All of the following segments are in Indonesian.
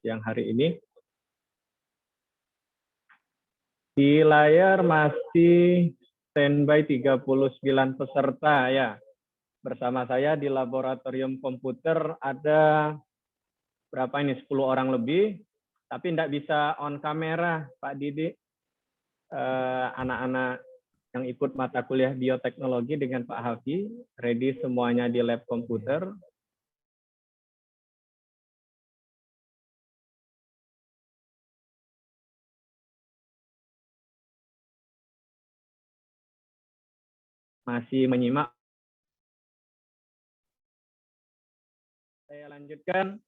siang hari ini. Di layar masih standby 39 peserta ya. Bersama saya di laboratorium komputer ada berapa ini, 10 orang lebih, tapi tidak bisa on kamera Pak Didi. Anak-anak yang ikut mata kuliah bioteknologi dengan Pak Hafi, ready semuanya di lab komputer. Masih menyimak. Saya lanjutkan.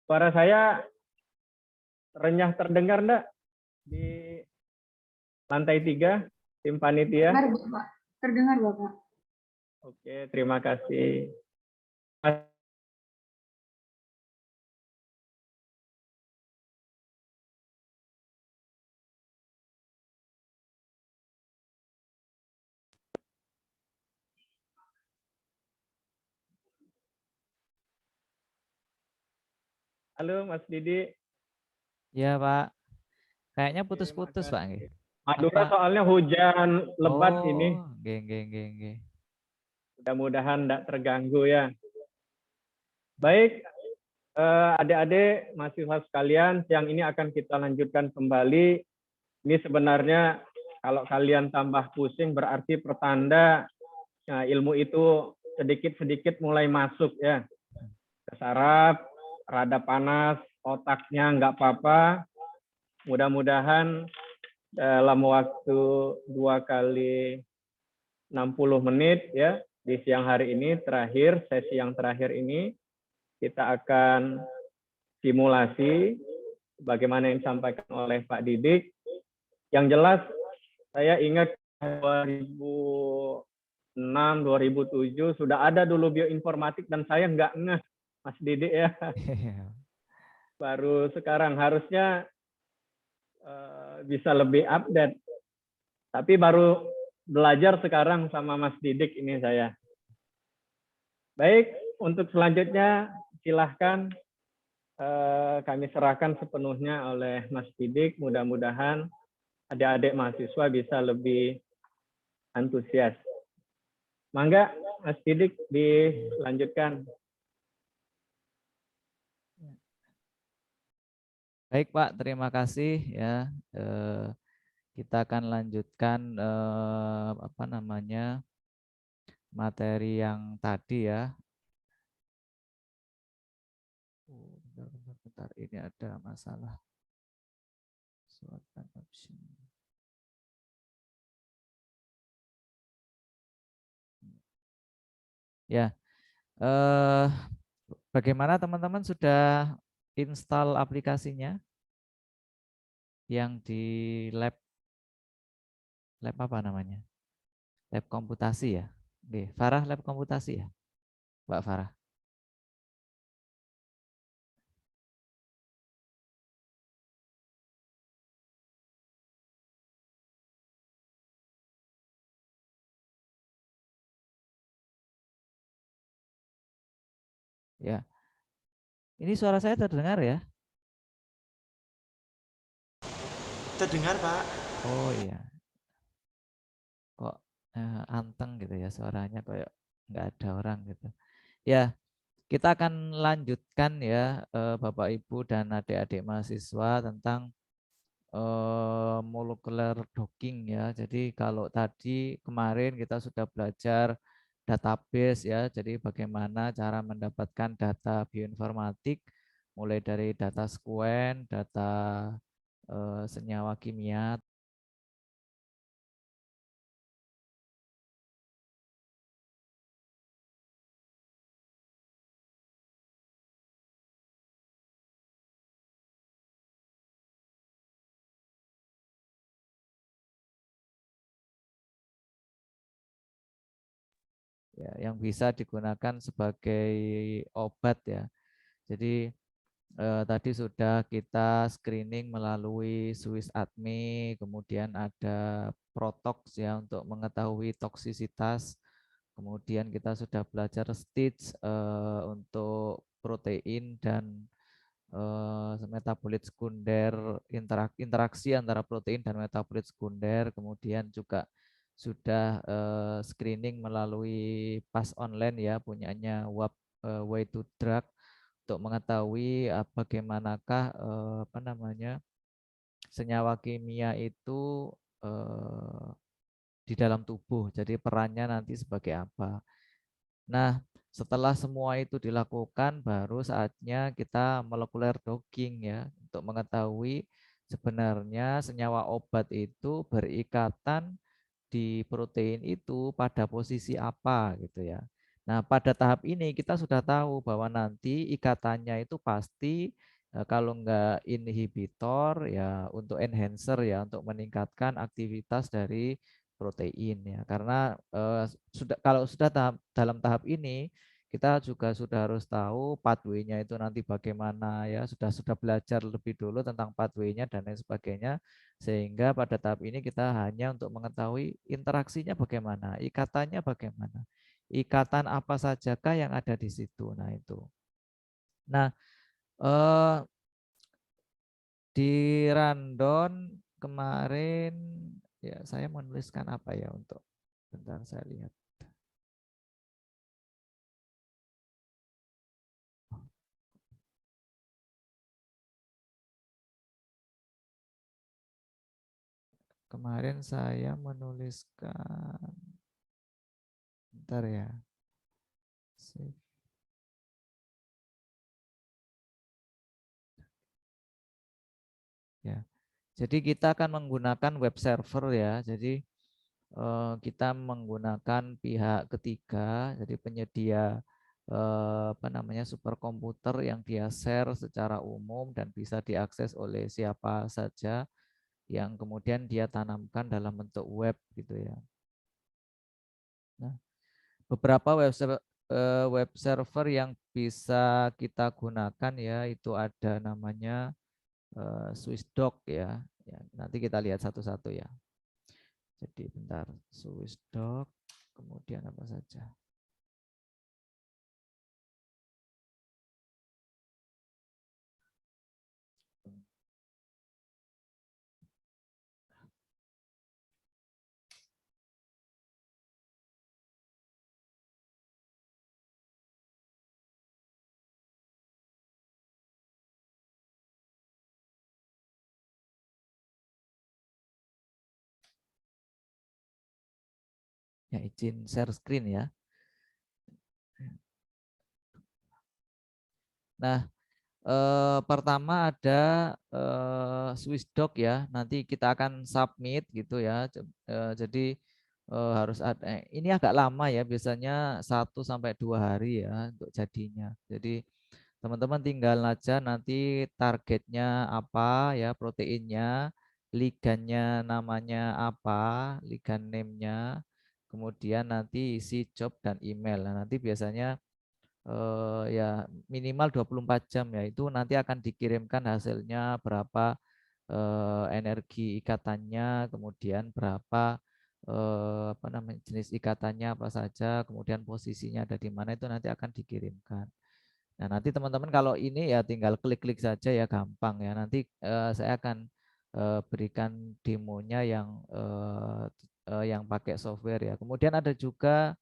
Suara saya renyah terdengar enggak di lantai 3, tim panitia? Terdengar, Bapak. Oke, terima kasih. Halo Mas Didi. Ya Pak, kayaknya putus-putus Pak. Madura soalnya hujan lebat ini. Geng. Mudah-mudahan tidak terganggu ya. Baik, adik-adik mahasiswa sekalian, siang ini akan kita lanjutkan kembali. Ini sebenarnya kalau kalian tambah pusing berarti pertanda ilmu itu sedikit-sedikit mulai masuk ya. Kesarap, rada panas, otaknya nggak apa-apa. Mudah-mudahan dalam waktu 2 kali 60 menit ya di siang hari ini terakhir, sesi yang terakhir ini kita akan simulasi bagaimana yang disampaikan oleh Pak Didik. Yang jelas saya ingat 2006, 2007 sudah ada dulu bioinformatik dan saya nggak ngeh Mas Didik ya. Baru sekarang harusnya bisa lebih update. Tapi baru belajar sekarang sama Mas Didik ini saya. Baik, untuk selanjutnya silahkan kami serahkan sepenuhnya oleh Mas Didik. Mudah-mudahan adik-adik mahasiswa bisa lebih antusias. Mangga, Mas Didik dilanjutkan. Baik Pak, terima kasih ya. Kita akan lanjutkan materi yang tadi ya. Bentar, ini ada masalah. Ya, bagaimana teman-teman sudah install aplikasinya yang di lab apa namanya? Lab komputasi ya. Oke, Farah lab komputasi ya, Mbak Farah. Ya, ini suara saya terdengar ya? Terdengar Pak. Oh iya. Kok anteng gitu ya suaranya, kayak nggak ada orang gitu. Ya, kita akan lanjutkan ya Bapak Ibu dan adik-adik mahasiswa tentang molecular docking ya. Jadi kalau tadi kemarin kita sudah belajar database ya. Jadi bagaimana cara mendapatkan data bioinformatik mulai dari data sekuen, data senyawa kimia. Ya, yang bisa digunakan sebagai obat ya. Jadi tadi sudah kita screening melalui Swiss ADME, kemudian ada Protox ya untuk mengetahui toksisitas. Kemudian kita sudah belajar stage untuk protein dan metabolit sekunder, interaksi antara protein dan metabolit sekunder, kemudian juga sudah screening melalui PAS online ya, punyanya Way to Drug untuk mengetahui bagaimanakah apa namanya senyawa kimia itu di dalam tubuh. Jadi perannya nanti sebagai apa. Nah, setelah semua itu dilakukan, baru saatnya kita molekuler docking ya, untuk mengetahui sebenarnya senyawa obat itu berikatan di protein itu pada posisi apa gitu ya. Nah, pada tahap ini kita sudah tahu bahwa nanti ikatannya itu pasti kalau enggak inhibitor ya untuk enhancer ya, untuk meningkatkan aktivitas dari protein ya. Karena kalau sudah dalam tahap ini kita juga sudah harus tahu pathway-nya itu nanti bagaimana ya, sudah belajar lebih dulu tentang pathway-nya dan lain sebagainya, sehingga pada tahap ini kita hanya untuk mengetahui interaksinya bagaimana, ikatannya bagaimana, ikatan apa sajakah yang ada di situ. Nah itu. Nah di rundown kemarin ya saya menuliskan apa ya untuk bentar saya lihat. Kemarin saya menuliskan, bentar ya. Ya. Jadi kita akan menggunakan web server ya. Jadi kita menggunakan pihak ketiga, jadi penyedia apa namanya superkomputer yang dia share secara umum dan bisa diakses oleh siapa saja, yang kemudian dia tanamkan dalam bentuk web gitu ya. Nah, beberapa web server yang bisa kita gunakan ya, itu ada namanya SwissDoc ya. Ya, nanti kita lihat satu-satu ya. Jadi bentar, SwissDoc, kemudian apa saja. Ya, izin share screen ya. Nah, pertama ada SwissDoc ya. Nanti kita akan submit gitu ya. Jadi harus ada. Ini agak lama ya. Biasanya 1 sampai 2 hari ya untuk jadinya. Jadi teman-teman tinggal aja nanti targetnya apa ya, proteinnya, ligannya namanya apa, ligan name-nya, kemudian nanti isi job dan email. Nah, nanti biasanya ya minimal 24 jam ya, itu nanti akan dikirimkan hasilnya berapa energi ikatannya, kemudian berapa apa namanya jenis ikatannya apa saja, kemudian posisinya ada di mana, itu nanti akan dikirimkan. Nah, nanti teman-teman kalau ini ya tinggal klik-klik saja ya, gampang ya. Nanti saya akan berikan demonya yang pakai software ya. Kemudian ada juga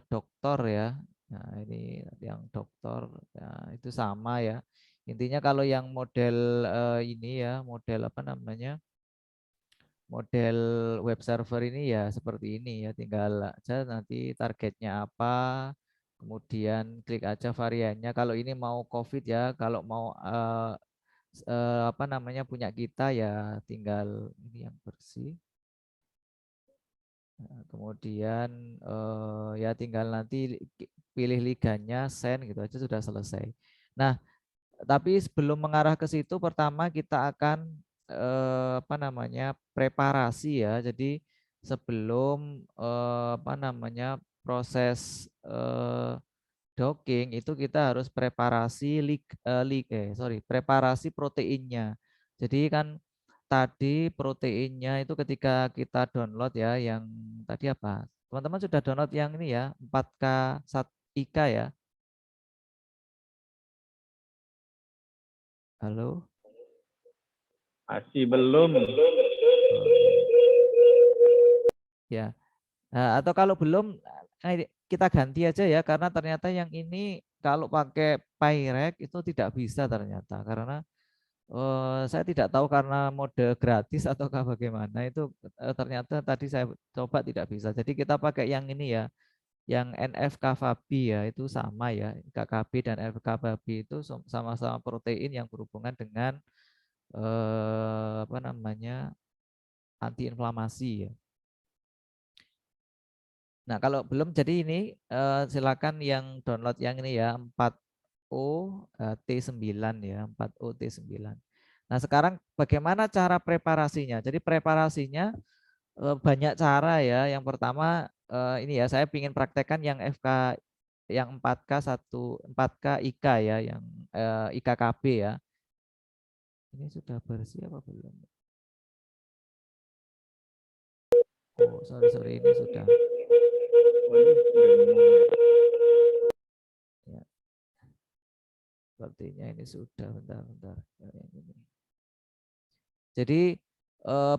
dokter ya. Nah, ini yang dokter ya, itu sama ya. Intinya kalau yang model ini ya, model apa namanya? Model web server ini ya seperti ini ya, tinggal aja nanti targetnya apa, kemudian klik aja variannya. Kalau ini mau COVID ya, kalau mau apa namanya punya kita ya tinggal ini yang bersih. Nah, kemudian ya tinggal nanti pilih liganya, send gitu aja sudah selesai. Nah, tapi sebelum mengarah ke situ, pertama kita akan apa namanya preparasi ya. Jadi sebelum apa namanya proses docking itu kita harus preparasi preparasi proteinnya. Jadi kan tadi proteinnya itu ketika kita download ya, yang tadi apa? Teman-teman sudah download yang ini ya, 4K IK ya. Halo? Masih belum. Oh, iya. Ya. Nah, atau kalau belum kita ganti aja ya, karena ternyata yang ini kalau pakai Pyrek itu tidak bisa ternyata, karena saya tidak tahu karena mode gratis ataukah bagaimana itu, ternyata tadi saya coba tidak bisa. Jadi kita pakai yang ini ya, yang NF-κB ya, itu sama ya, KKB dan NF-κB itu sama-sama protein yang berhubungan dengan apa namanya, antiinflamasi ya. Nah, kalau belum, jadi ini silakan yang download yang ini ya, 4O T9 ya, 4O T9. Nah, sekarang bagaimana cara preparasinya? Jadi preparasinya banyak cara ya. Yang pertama ini ya, saya ingin praktekkan yang FK yang 4K IK ya, yang IKKB ya. Ini sudah bersih apa belum? Oh, sorry, ini sudah. Ya, sepertinya ini sudah, bentar. Jadi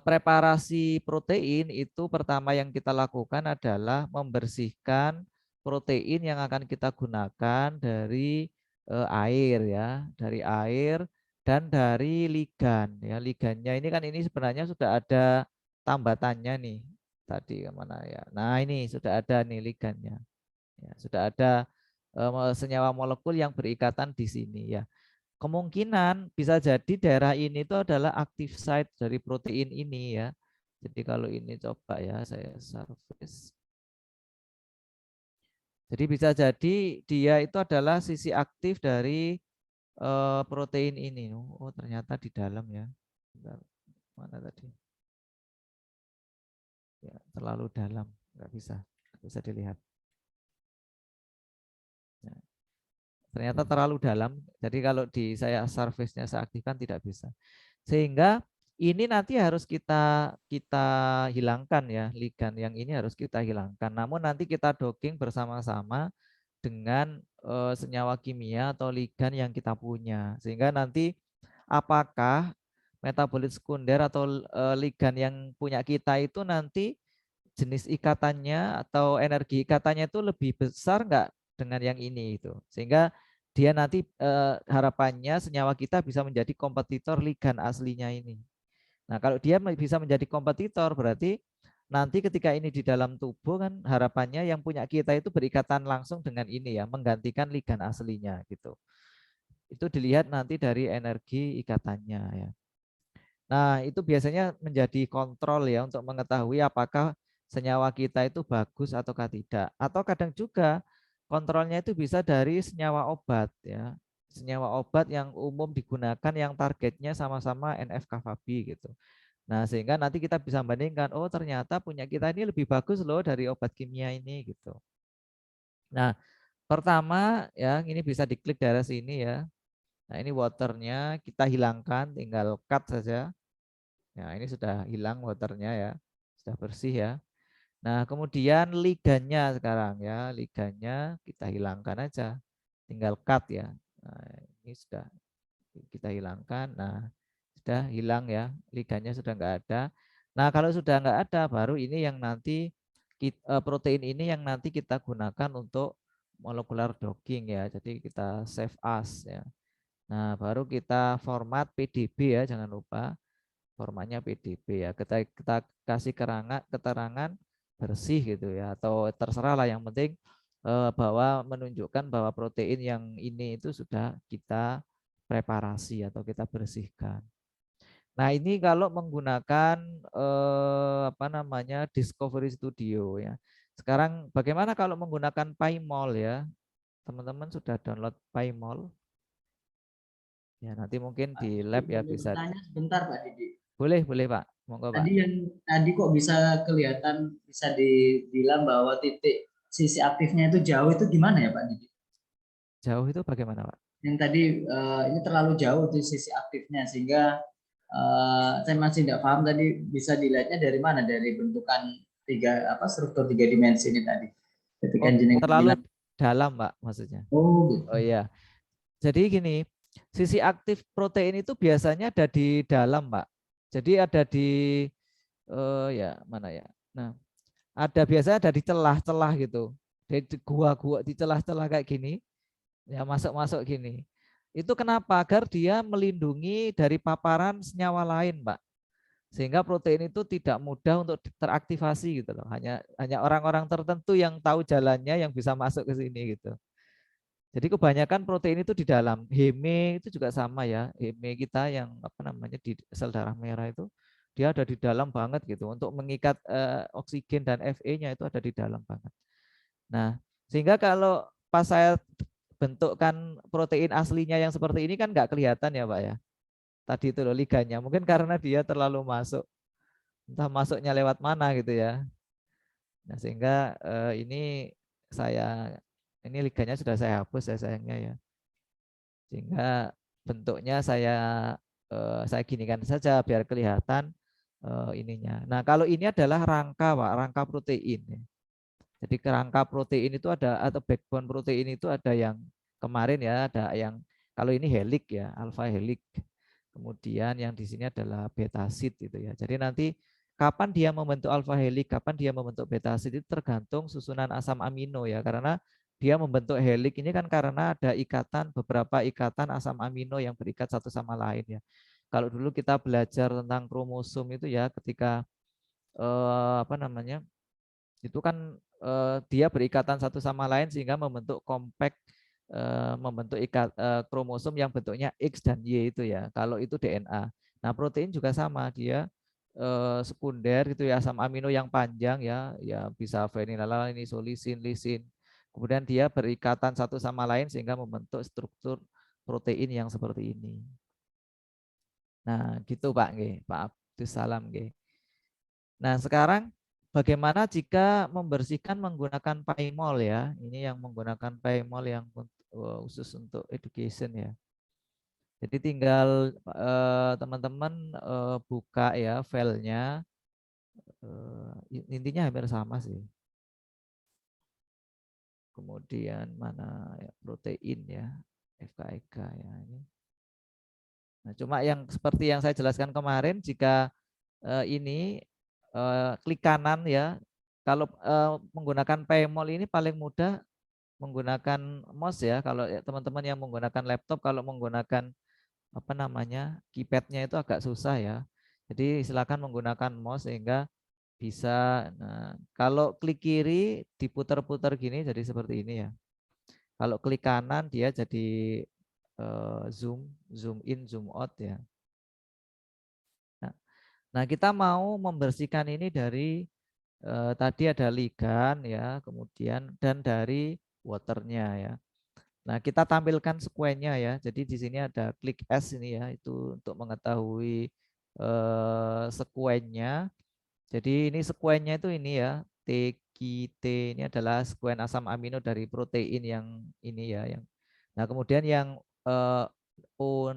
preparasi protein itu pertama yang kita lakukan adalah membersihkan protein yang akan kita gunakan dari air ya, dari air dan dari ligan ya. Ligannya ini kan ini sebenarnya sudah ada tambatannya nih. Tadi kemana ya? Nah, ini sudah ada nih ligannya. Ya, sudah ada senyawa molekul yang berikatan di sini ya. Kemungkinan bisa jadi daerah ini itu adalah active site dari protein ini ya. Jadi kalau ini coba ya saya surface. Jadi bisa jadi dia itu adalah sisi aktif dari protein ini. Oh, ternyata di dalam ya. Bentar, mana tadi? Ya, terlalu dalam, nggak bisa dilihat. Ya, ternyata terlalu dalam. Jadi kalau di saya surface-nya saya aktifkan tidak bisa. Sehingga ini nanti harus kita hilangkan ya, ligan yang ini harus kita hilangkan. Namun nanti kita docking bersama-sama dengan senyawa kimia atau ligan yang kita punya. Sehingga nanti apakah metabolit sekunder atau ligan yang punya kita itu nanti jenis ikatannya atau energi ikatannya itu lebih besar enggak dengan yang ini itu. Sehingga dia nanti harapannya senyawa kita bisa menjadi kompetitor ligan aslinya ini. Nah, kalau dia bisa menjadi kompetitor berarti nanti ketika ini di dalam tubuh kan harapannya yang punya kita itu berikatan langsung dengan ini ya, menggantikan ligan aslinya gitu. Itu dilihat nanti dari energi ikatannya ya. Nah, itu biasanya menjadi kontrol ya untuk mengetahui apakah senyawa kita itu bagus ataukah tidak. Atau kadang juga kontrolnya itu bisa dari senyawa obat ya. Senyawa obat yang umum digunakan yang targetnya sama-sama NF-κB gitu. Nah, sehingga nanti kita bisa bandingkan, oh ternyata punya kita ini lebih bagus loh dari obat kimia ini gitu. Nah, pertama ya ini bisa diklik dari sini ya. Nah, ini waternya kita hilangkan, tinggal cut saja. Nah, ini sudah hilang waternya ya, sudah bersih ya. Nah, kemudian ligannya sekarang ya, ligannya kita hilangkan aja, tinggal cut ya. Nah, ini sudah kita hilangkan. Nah, sudah hilang ya, ligannya sudah enggak ada. Nah, kalau sudah enggak ada, baru ini yang nanti protein ini yang nanti kita gunakan untuk molecular docking ya. Jadi kita save as ya. Nah, baru kita format PDB ya, jangan lupa formatnya PDB ya. Kita kasih keterangan bersih gitu ya, atau terserah lah, yang penting bahwa menunjukkan bahwa protein yang ini itu sudah kita preparasi atau kita bersihkan. Nah, ini kalau menggunakan apa namanya Discovery Studio ya. Sekarang bagaimana kalau menggunakan PyMol ya? Teman-teman sudah download PyMol? Ya, nanti mungkin Pak di Didi, lab ya boleh bisa. bertanya sebentar Pak Didi. Boleh Pak. Monggo Pak. Tadi kok bisa kelihatan, bisa dibilang bahwa titik sisi aktifnya itu jauh, itu gimana ya Pak Didi? Jauh itu bagaimana Pak? Yang tadi ini terlalu jauh di sisi aktifnya sehingga saya masih tidak paham tadi, bisa dilihatnya dari mana, dari bentukan struktur 3 dimensi ini tadi. Ketika Oh, jenengan terlalu bilang, dalam Pak maksudnya. oh gitu. Oh iya. Jadi gini, Sisi aktif protein itu biasanya ada di dalam, Pak. Jadi ada di ya mana ya. Nah, ada biasanya ada di celah-celah gitu. Di gua-gua di celah-celah kayak gini, ya masuk-masuk gini. Itu kenapa? Agar dia melindungi dari paparan senyawa lain, Pak. Sehingga protein itu tidak mudah untuk teraktivasi gitu loh. Hanya orang-orang tertentu yang tahu jalannya yang bisa masuk ke sini gitu. Jadi kebanyakan protein itu di dalam. Heme itu juga sama ya. Heme kita yang apa namanya di sel darah merah itu dia ada di dalam banget gitu. Untuk mengikat oksigen dan Fe-nya itu ada di dalam banget. Nah, sehingga kalau pas saya bentukkan protein aslinya yang seperti ini kan nggak kelihatan ya Pak ya. Tadi itu loh liganya. Mungkin karena dia terlalu masuk. Entah masuknya lewat mana gitu ya. Nah, sehingga ini liganya sudah saya hapus ya sayangnya ya. Sehingga bentuknya saya ginikan saja biar kelihatan ininya. Nah, kalau ini adalah rangka, Pak, rangka protein ya. Jadi kerangka protein itu ada atau backbone protein itu ada yang kemarin ya, ada yang kalau ini helik ya, alpha helik. Kemudian yang di sini adalah beta sheet gitu ya. Jadi nanti kapan dia membentuk alpha helik, kapan dia membentuk beta sheet itu tergantung susunan asam amino ya, karena dia membentuk helik ini kan karena ada beberapa ikatan asam amino yang berikat satu sama lain ya. Kalau dulu kita belajar tentang kromosom itu ya, ketika apa namanya itu kan dia berikatan satu sama lain sehingga membentuk kompleks membentuk kromosom yang bentuknya X dan Y itu ya. Kalau itu DNA. Nah, protein juga sama, dia sekunder gitu ya, asam amino yang panjang ya, ya bisa fenilalanin, isoleucine, lisin. Kemudian dia berikatan satu sama lain sehingga membentuk struktur protein yang seperti ini. Nah, gitu Pak nggih, Pak Abdus Salam nggih. Nah, sekarang bagaimana jika membersihkan menggunakan Paimol ya? Ini yang menggunakan Paimol yang khusus untuk education ya. Jadi tinggal teman-teman buka ya filenya. Intinya hampir sama sih. Kemudian mana ya, protein ya, FKIK ya ini. Nah, cuma yang seperti yang saya jelaskan kemarin, jika ini klik kanan ya. Kalau menggunakan Paimol ini paling mudah menggunakan mouse ya. Kalau teman-teman yang menggunakan laptop, kalau menggunakan apa namanya keypadnya itu agak susah ya. Jadi silakan menggunakan mouse sehingga bisa. Nah, kalau klik kiri diputar-putar gini jadi seperti ini ya. Kalau klik kanan dia jadi zoom in, zoom out ya. Nah, kita mau membersihkan ini dari tadi ada ligan ya, kemudian dan dari waternya ya. Nah, kita tampilkan sekuennya ya. Jadi di sini ada klik S ini ya, itu untuk mengetahui sekuennya. Jadi ini sekuennya itu ini ya, TQT ini adalah sekuen asam amino dari protein yang ini ya, yang. Nah, kemudian yang O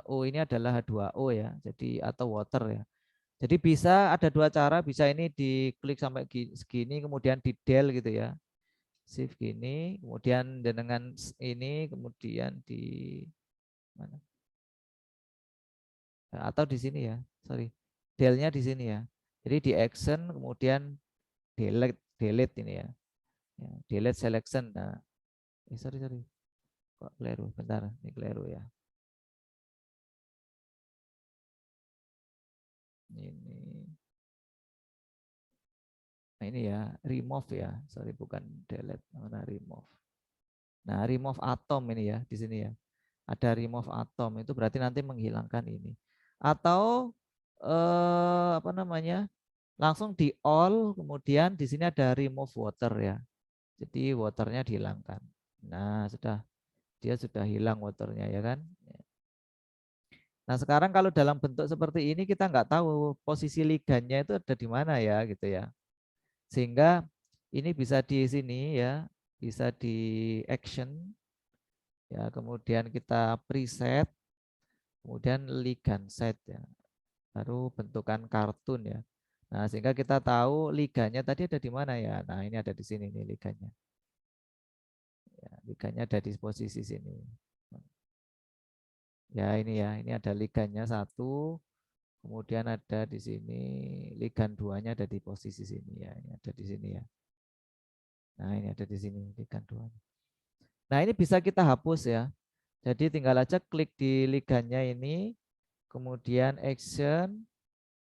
O ini adalah H2O ya. Jadi atau water ya. Jadi bisa ada dua cara, bisa ini diklik sampai segini kemudian di del gitu ya. Shift gini, kemudian dengan ini kemudian di mana? Atau di sini ya. Sorry. Delnya di sini ya. Jadi di action kemudian delete ini ya. Ya, delete selection. Nah, sorry. Kok keliru? Bentar, ini keliru ya. Ini. Nah, ini ya, remove ya. Sorry, bukan delete, mana remove. Nah, remove atom ini ya, di sini ya. Ada remove atom, itu berarti nanti menghilangkan ini. Atau apa namanya? Langsung di all, kemudian di sini ada remove water ya. Jadi waternya dihilangkan. Nah, dia sudah hilang waternya ya kan. Nah, sekarang kalau dalam bentuk seperti ini kita nggak tahu posisi ligannya itu ada di mana ya gitu ya. Sehingga ini bisa di sini ya, bisa di action ya, kemudian kita preset, kemudian ligand set ya. Baru bentukan kartun ya. Nah, sehingga kita tahu liganya tadi ada di mana ya. Nah, ini ada di sini nih liganya. Ya, liganya ada di posisi sini. Ya ini ya, ini ada ligannya satu, kemudian ada di sini ligan duanya ada di posisi sini ya, ini ada di sini ya. Nah ini ada di sini ligan duanya. Nah ini bisa kita hapus ya. Jadi tinggal aja klik di ligannya ini, kemudian action,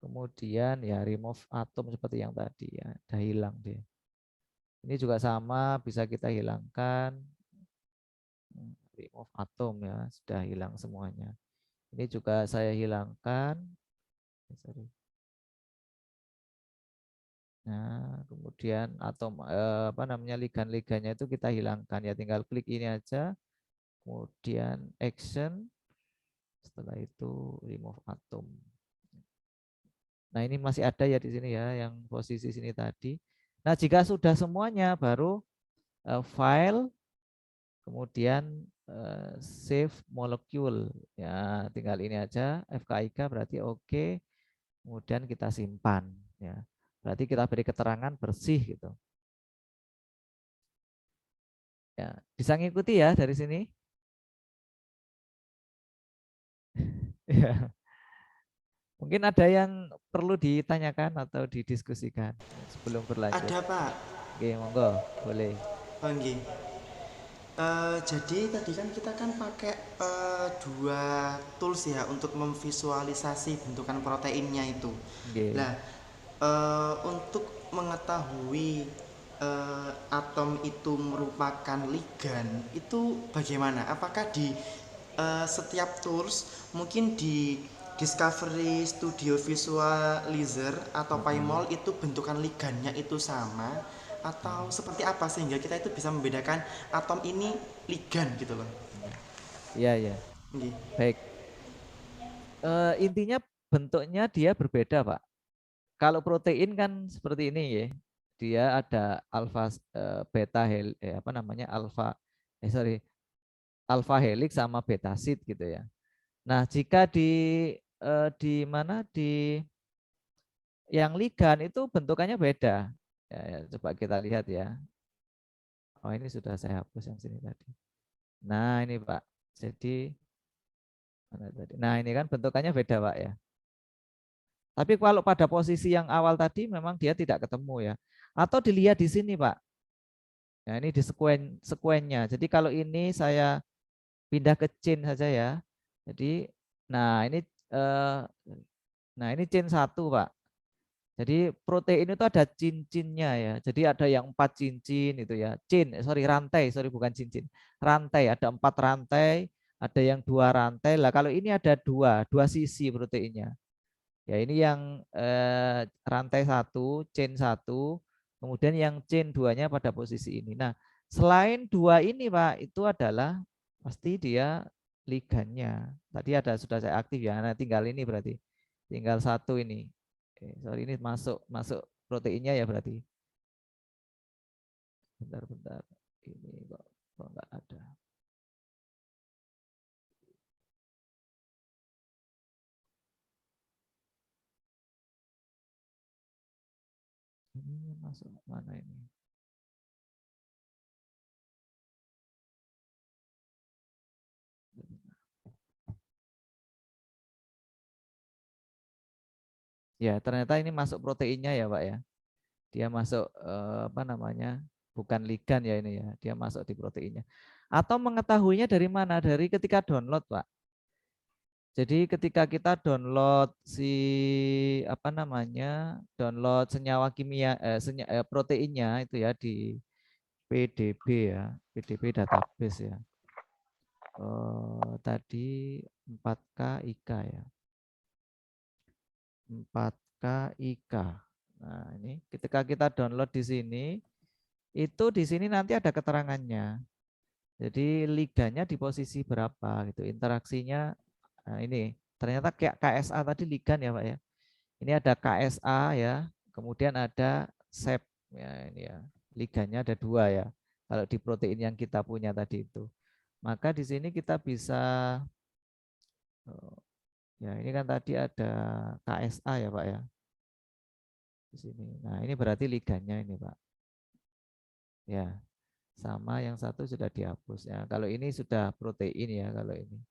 kemudian ya remove atom seperti yang tadi ya, udah hilang dia. Ini juga sama, bisa kita hilangkan. Remove atom ya, sudah hilang semuanya. Ini juga saya hilangkan. Sorry. Nah, kemudian atom apa namanya ligan-ligannya itu kita hilangkan ya, tinggal klik ini aja, kemudian action, setelah itu remove atom. Nah, ini masih ada ya di sini ya, yang posisi sini tadi. Nah, jika sudah semuanya, baru file, kemudian save molecule. Ya, tinggal ini aja, FKIK berarti oke. Kemudian kita simpan. Ya, berarti kita beri keterangan bersih gitu. Ya, bisa ngikuti ya dari sini. Ya. Mungkin ada yang perlu ditanyakan atau didiskusikan sebelum berlanjut. Ada Pak. Oke, monggo, boleh. Oh, nggih. Jadi tadi kan kita kan pakai dua tools ya untuk memvisualisasi bentukan proteinnya itu. Oke. Nah, untuk mengetahui atom itu merupakan ligan itu bagaimana? Apakah di setiap tools mungkin di Discovery Studio Visualizer atau PyMol itu bentukan ligannya itu sama atau seperti apa sehingga kita itu bisa membedakan atom ini ligan gitu loh. Iya, ya. Nggih. Baik. Intinya bentuknya dia berbeda, Pak. Kalau protein kan seperti ini ya. Dia ada alfa beta apa namanya? Alfa helix sama beta sheet gitu ya. Nah, jika di mana di yang ligan itu bentukannya beda. Ya, coba kita lihat ya. Oh, ini sudah saya hapus yang sini tadi. Nah, ini Pak. Jadi mana tadi? Nah, ini kan bentukannya beda, Pak ya. Tapi kalau pada posisi yang awal tadi memang dia tidak ketemu ya. Atau dilihat di sini, Pak. Nah, ini di sekuennya. Jadi kalau ini saya pindah ke chain saja ya. Jadi nah ini eh, nah ini chain 1, Pak. Jadi protein itu ada cincinnya ya. Jadi ada yang 4 cincin itu ya. Rantai, bukan cincin. Rantai, ada 4 rantai, ada yang 2 rantai. Lah kalau ini ada dua sisi proteinnya. Ya ini yang rantai 1, chain 1, kemudian yang chain 2-nya pada posisi ini. Nah, selain 2 ini Pak, itu adalah pasti dia ligannya. Tadi sudah saya aktif ya. Nah, tinggal ini berarti. Tinggal 1 ini. Sorry ini masuk proteinnya ya berarti. Bentar. Ini kok enggak ada. Ini masuk mana ini? Ya, ternyata ini masuk proteinnya ya, Pak ya. Dia masuk apa namanya? Bukan ligan ya ini ya. Dia masuk di proteinnya. Atau mengetahuinya dari mana? Dari ketika download, Pak. Jadi ketika kita download apa namanya? Download senyawa kimia proteinnya itu ya di PDB ya, PDB database ya. Tadi 4K IK ya. 4K IK. Nah, ini ketika kita download di sini, itu di sini nanti ada keterangannya. Jadi liganya di posisi berapa gitu, interaksinya. Nah, ini ternyata kayak KSA tadi ligan ya, Pak ya. Ini ada KSA ya, kemudian ada SEP ya, ini ya. Ligannya ada 2 ya. Kalau di protein yang kita punya tadi itu. Maka di sini kita bisa ya ini kan tadi ada KSA ya Pak ya. Di sini. Nah, ini berarti ligannya ini, Pak. Ya. Sama yang satu sudah dihapus ya. Kalau ini sudah protein ya kalau ini.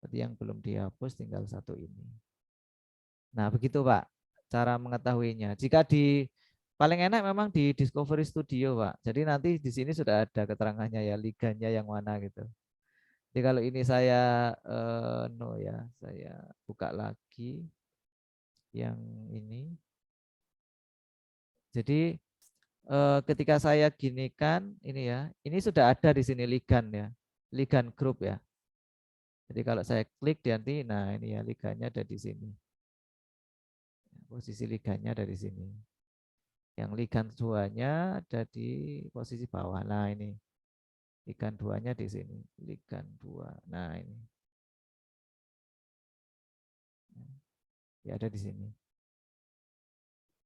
Berarti yang belum dihapus tinggal satu ini. Nah, begitu Pak, cara mengetahuinya. Jika di paling enak memang di Discovery Studio, Pak. Jadi nanti di sini sudah ada keterangannya ya, liganya yang mana gitu. Jadi kalau ini saya no ya, saya buka lagi yang ini. Jadi ketika saya ginikan ini ya, ini sudah ada di sini ligan ya, ligan group ya. Jadi kalau saya klik nanti, nah ini ya ligannya ada di sini. Posisi ligannya ada di sini. Yang ligan 2-nya ada di posisi bawah. Nah ini ligan 2-nya di sini. Ligan 2. Nah ini. Ya ada di sini.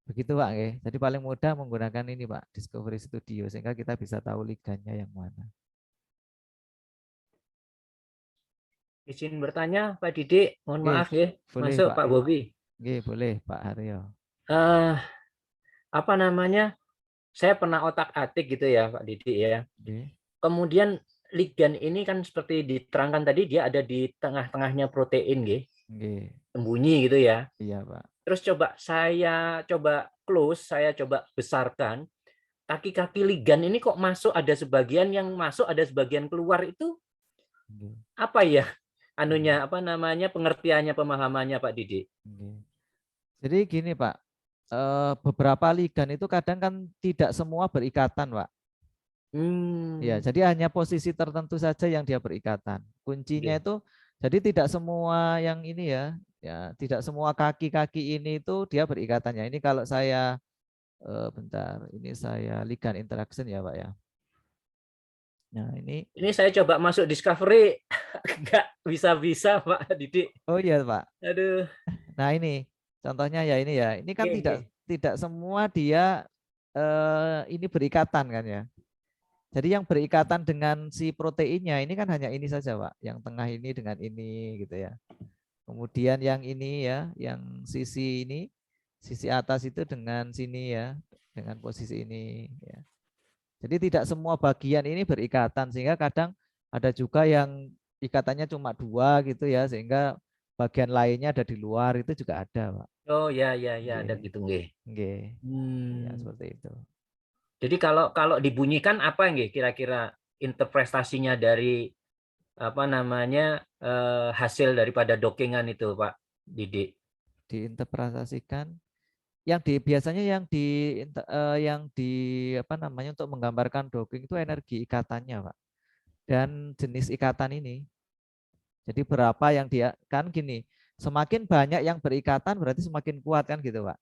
Begitu Pak. Okay. Jadi paling mudah menggunakan ini Pak, Discovery Studio. Sehingga kita bisa tahu ligannya yang mana. Izin bertanya Pak Didik, mohon maaf ya. Boleh, Masuk Pak Bobi. Oke, boleh Pak Haryo. Apa namanya? Saya pernah otak-atik gitu ya Pak Didik ya. Oke. Kemudian ligan ini kan seperti diterangkan tadi dia ada di tengah-tengahnya protein gitu. Sembunyi gitu ya. Iya Pak. Terus saya coba close, saya coba besarkan. Kaki-kaki ligan ini kok masuk, ada sebagian yang masuk, ada sebagian keluar itu apa ya? Anunya apa namanya, pengertiannya, pemahamannya Pak Didik. Jadi gini Pak, beberapa ligan itu kadang kan tidak semua berikatan Pak. Ya, jadi hanya posisi tertentu saja yang dia berikatan. Kuncinya itu, jadi tidak semua yang ini ya, tidak semua kaki-kaki ini itu dia berikatannya. Ini kalau saya, bentar, ini saya ligan interaction ya Pak ya. Nah ini saya coba masuk Discovery, nggak bisa-bisa Pak Didik. Oh iya Pak. Aduh. Nah ini contohnya ya ini ya. Ini kan tidak semua dia ini berikatan kan ya. Jadi yang berikatan dengan si proteinnya ini kan hanya ini saja Pak. Yang tengah ini dengan ini gitu ya. Kemudian yang ini ya, yang sisi ini, sisi atas itu dengan sini ya, dengan posisi ini ya. Jadi tidak semua bagian ini berikatan, sehingga kadang ada juga yang ikatannya cuma 2 gitu ya, sehingga bagian lainnya ada di luar, itu juga ada Pak. Oh ya ada gitu nggih. Ya, seperti itu. Jadi kalau dibunyikan apa nggih kira-kira interpretasinya dari apa namanya hasil daripada dockingan itu Pak Didik? Diinterpretasikan yang biasanya yang di apa namanya untuk menggambarkan docking itu energi ikatannya Pak, dan jenis ikatan ini. Jadi berapa yang dia kan gini, semakin banyak yang berikatan berarti semakin kuat kan gitu Pak.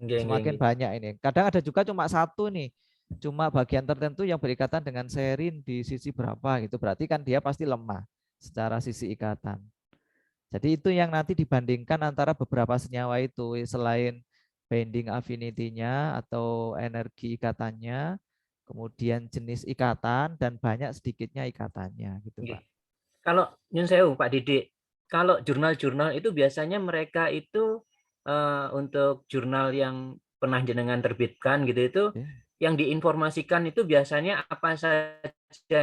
Semakin banyak ini. Kadang ada juga cuma satu nih, cuma bagian tertentu yang berikatan dengan serin di sisi berapa gitu, berarti kan dia pasti lemah secara sisi ikatan. Jadi itu yang nanti dibandingkan antara beberapa senyawa itu, selain binding affinity-nya atau energi ikatannya, kemudian jenis ikatan dan banyak sedikitnya ikatannya gitu Pak. Kalau nyun sewu Pak Didik, kalau jurnal-jurnal itu biasanya mereka itu untuk jurnal yang pernah jenengan terbitkan gitu itu yang diinformasikan itu biasanya apa saja?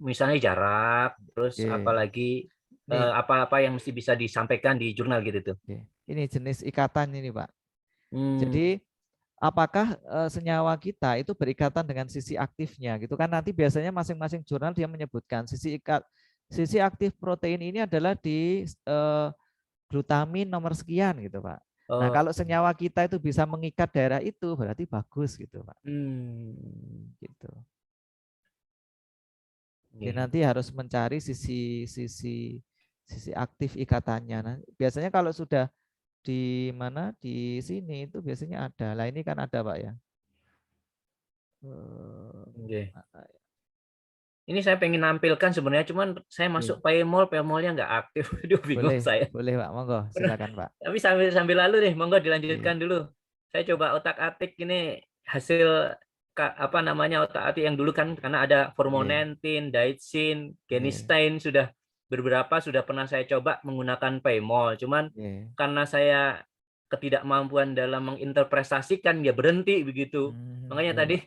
Misalnya jarak, terus apalagi apa-apa yang mesti bisa disampaikan di jurnal gitu tuh. Ini jenis ikatan ini Pak. Jadi apakah senyawa kita itu berikatan dengan sisi aktifnya gitu kan, nanti biasanya masing-masing jurnal dia menyebutkan sisi aktif protein ini adalah di glutamin nomor sekian gitu Pak. Nah kalau senyawa kita itu bisa mengikat daerah itu berarti bagus gitu Pak. Gitu. Jadi nanti harus mencari sisi aktif ikatannya. Nah, biasanya kalau sudah di mana di sini itu biasanya ada. Lah ini kan ada Pak ya. Ini saya pengen nampilkan sebenarnya, cuman saya masuk PayMall-nya nggak aktif. Aduh, bingung saya. Boleh Pak, monggo silakan Pak. Tapi sambil lalu nih, monggo dilanjutkan dulu. Saya coba otak-atik ini hasil apa namanya otak-atik yang dulu kan, karena ada formonentin, daitsin, genistein sudah beberapa sudah pernah saya coba menggunakan PayMall. Cuman karena saya ketidakmampuan dalam menginterpretasikan ya berhenti begitu. Makanya tadi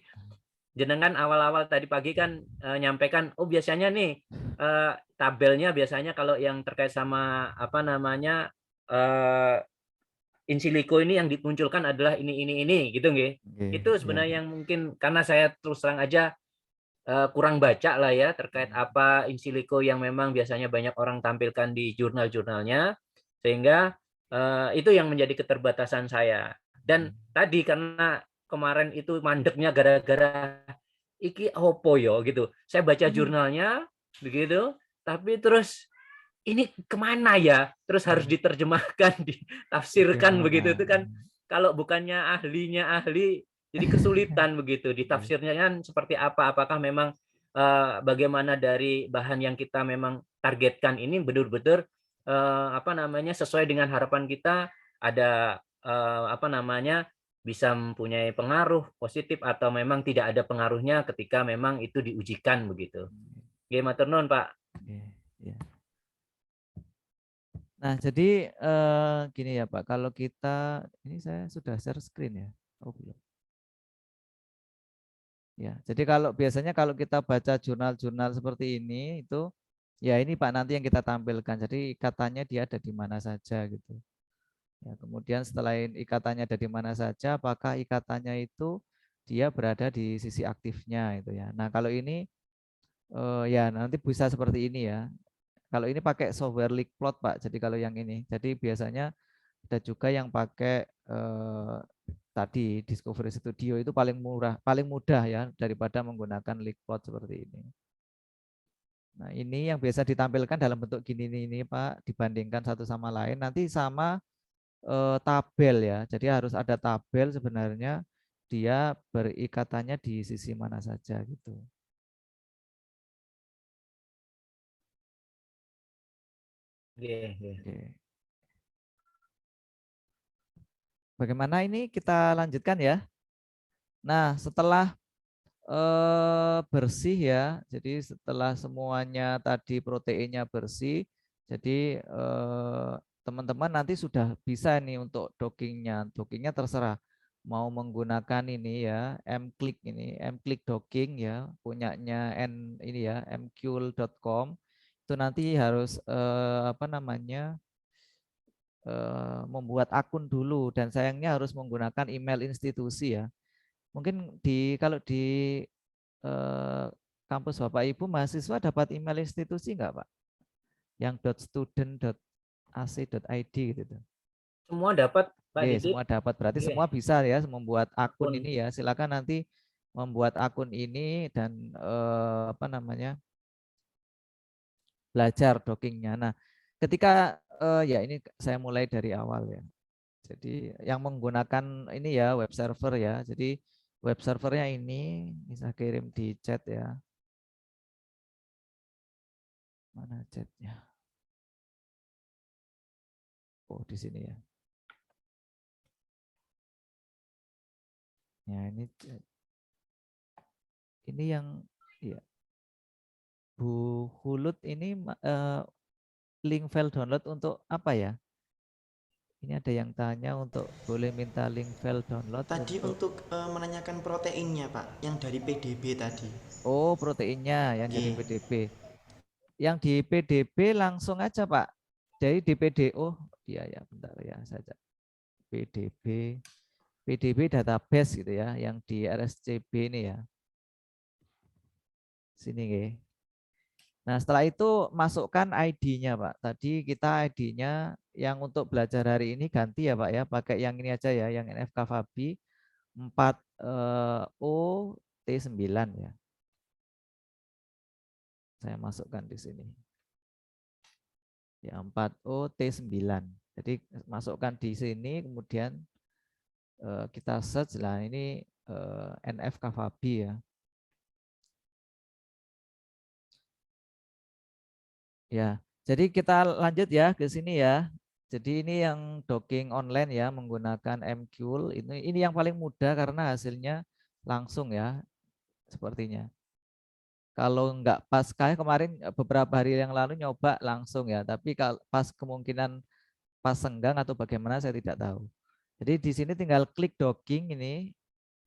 jenengan awal-awal tadi pagi kan nyampaikan, oh biasanya nih tabelnya biasanya kalau yang terkait sama apa namanya in silico ini yang dimunculkan adalah ini gitu nggih. Itu sebenarnya yang mungkin karena saya terus terang aja kurang baca lah ya terkait apa in silico yang memang biasanya banyak orang tampilkan di jurnal-jurnalnya, sehingga itu yang menjadi keterbatasan saya. Dan tadi karena kemarin itu mandeknya gara-gara iki opo yo gitu. Saya baca jurnalnya begitu, tapi terus ini kemana ya? Terus harus diterjemahkan, ditafsirkan begitu itu kan kalau bukannya ahlinya ahli jadi kesulitan begitu ditafsirnya kan seperti apa? Apakah memang bagaimana dari bahan yang kita memang targetkan ini betul-betul apa namanya sesuai dengan harapan kita, ada apa namanya bisa mempunyai pengaruh positif atau memang tidak ada pengaruhnya ketika memang itu diujikan begitu. Nggih matur nuwun, Pak. Nah, jadi gini ya Pak, kalau kita ini saya sudah share screen ya. Oh belum. Ya, jadi kalau biasanya kalau kita baca jurnal-jurnal seperti ini itu ya ini Pak nanti yang kita tampilkan. Jadi ikatannya dia ada di mana saja gitu. Ya, kemudian setelah ikatannya ada di mana saja, apakah ikatannya itu dia berada di sisi aktifnya itu ya. Nah, kalau ini ya nanti bisa seperti ini ya. Kalau ini pakai software Leakplot Pak. Jadi kalau yang ini, jadi biasanya ada juga yang pakai tadi Discovery Studio itu paling murah, paling mudah ya daripada menggunakan Leakplot seperti ini. Nah ini yang biasa ditampilkan dalam bentuk gini ini Pak, dibandingkan satu sama lain. Nanti sama tabel ya. Jadi harus ada tabel sebenarnya dia berikatannya di sisi mana saja gitu. Oke. Bagaimana ini kita lanjutkan ya. Nah, setelah bersih ya, jadi setelah semuanya tadi proteinnya bersih, jadi teman-teman nanti sudah bisa nih untuk dockingnya. Dockingnya terserah mau menggunakan ini ya, mclick ini, mclick docking ya, punyanya ini ya, mql.com. Itu nanti harus apa namanya? Membuat akun dulu dan sayangnya harus menggunakan email institusi ya. Mungkin kalau di kampus Bapak Ibu mahasiswa dapat email institusi enggak Pak? Yang .student.ac.id gitu. Semua dapat Pak Didi. Semua dapat, berarti semua bisa ya membuat akun ini ya. Silakan nanti membuat akun ini dan apa namanya belajar dockingnya. Nah, ketika ya ini saya mulai dari awal ya. Jadi yang menggunakan ini ya web server ya. Jadi web servernya ini bisa kirim di chat ya. Mana chatnya? Oh di sini ya. Ya ini yang ya Bu Hulut ini link file download untuk apa ya? Ini ada yang tanya untuk boleh minta link file download. Tadi untuk menanyakan proteinnya Pak, yang dari PDB tadi. Oh proteinnya yang dari PDB. Yang di PDB langsung aja Pak. Dari DPD. Oh iya ya bentar ya saja. PDB database gitu ya, yang di RSCB ini ya. Sini nggih. Nah, setelah itu masukkan ID-nya, Pak. Tadi kita ID-nya yang untuk belajar hari ini ganti ya, Pak ya. Pakai yang ini aja ya, yang NFK Fabi 4OT9 ya. Saya masukkan di sini. Ya, 4OT9. Jadi masukkan di sini, kemudian kita search lah ini NFK Fabi ya. Ya, jadi kita lanjut ya ke sini ya. Jadi ini yang docking online ya menggunakan MQL. Ini yang paling mudah karena hasilnya langsung ya sepertinya. Kalau enggak pas kayak kemarin beberapa hari yang lalu nyoba langsung ya, tapi kalau pas kemungkinan pas senggang atau bagaimana saya tidak tahu. Jadi di sini tinggal klik docking ini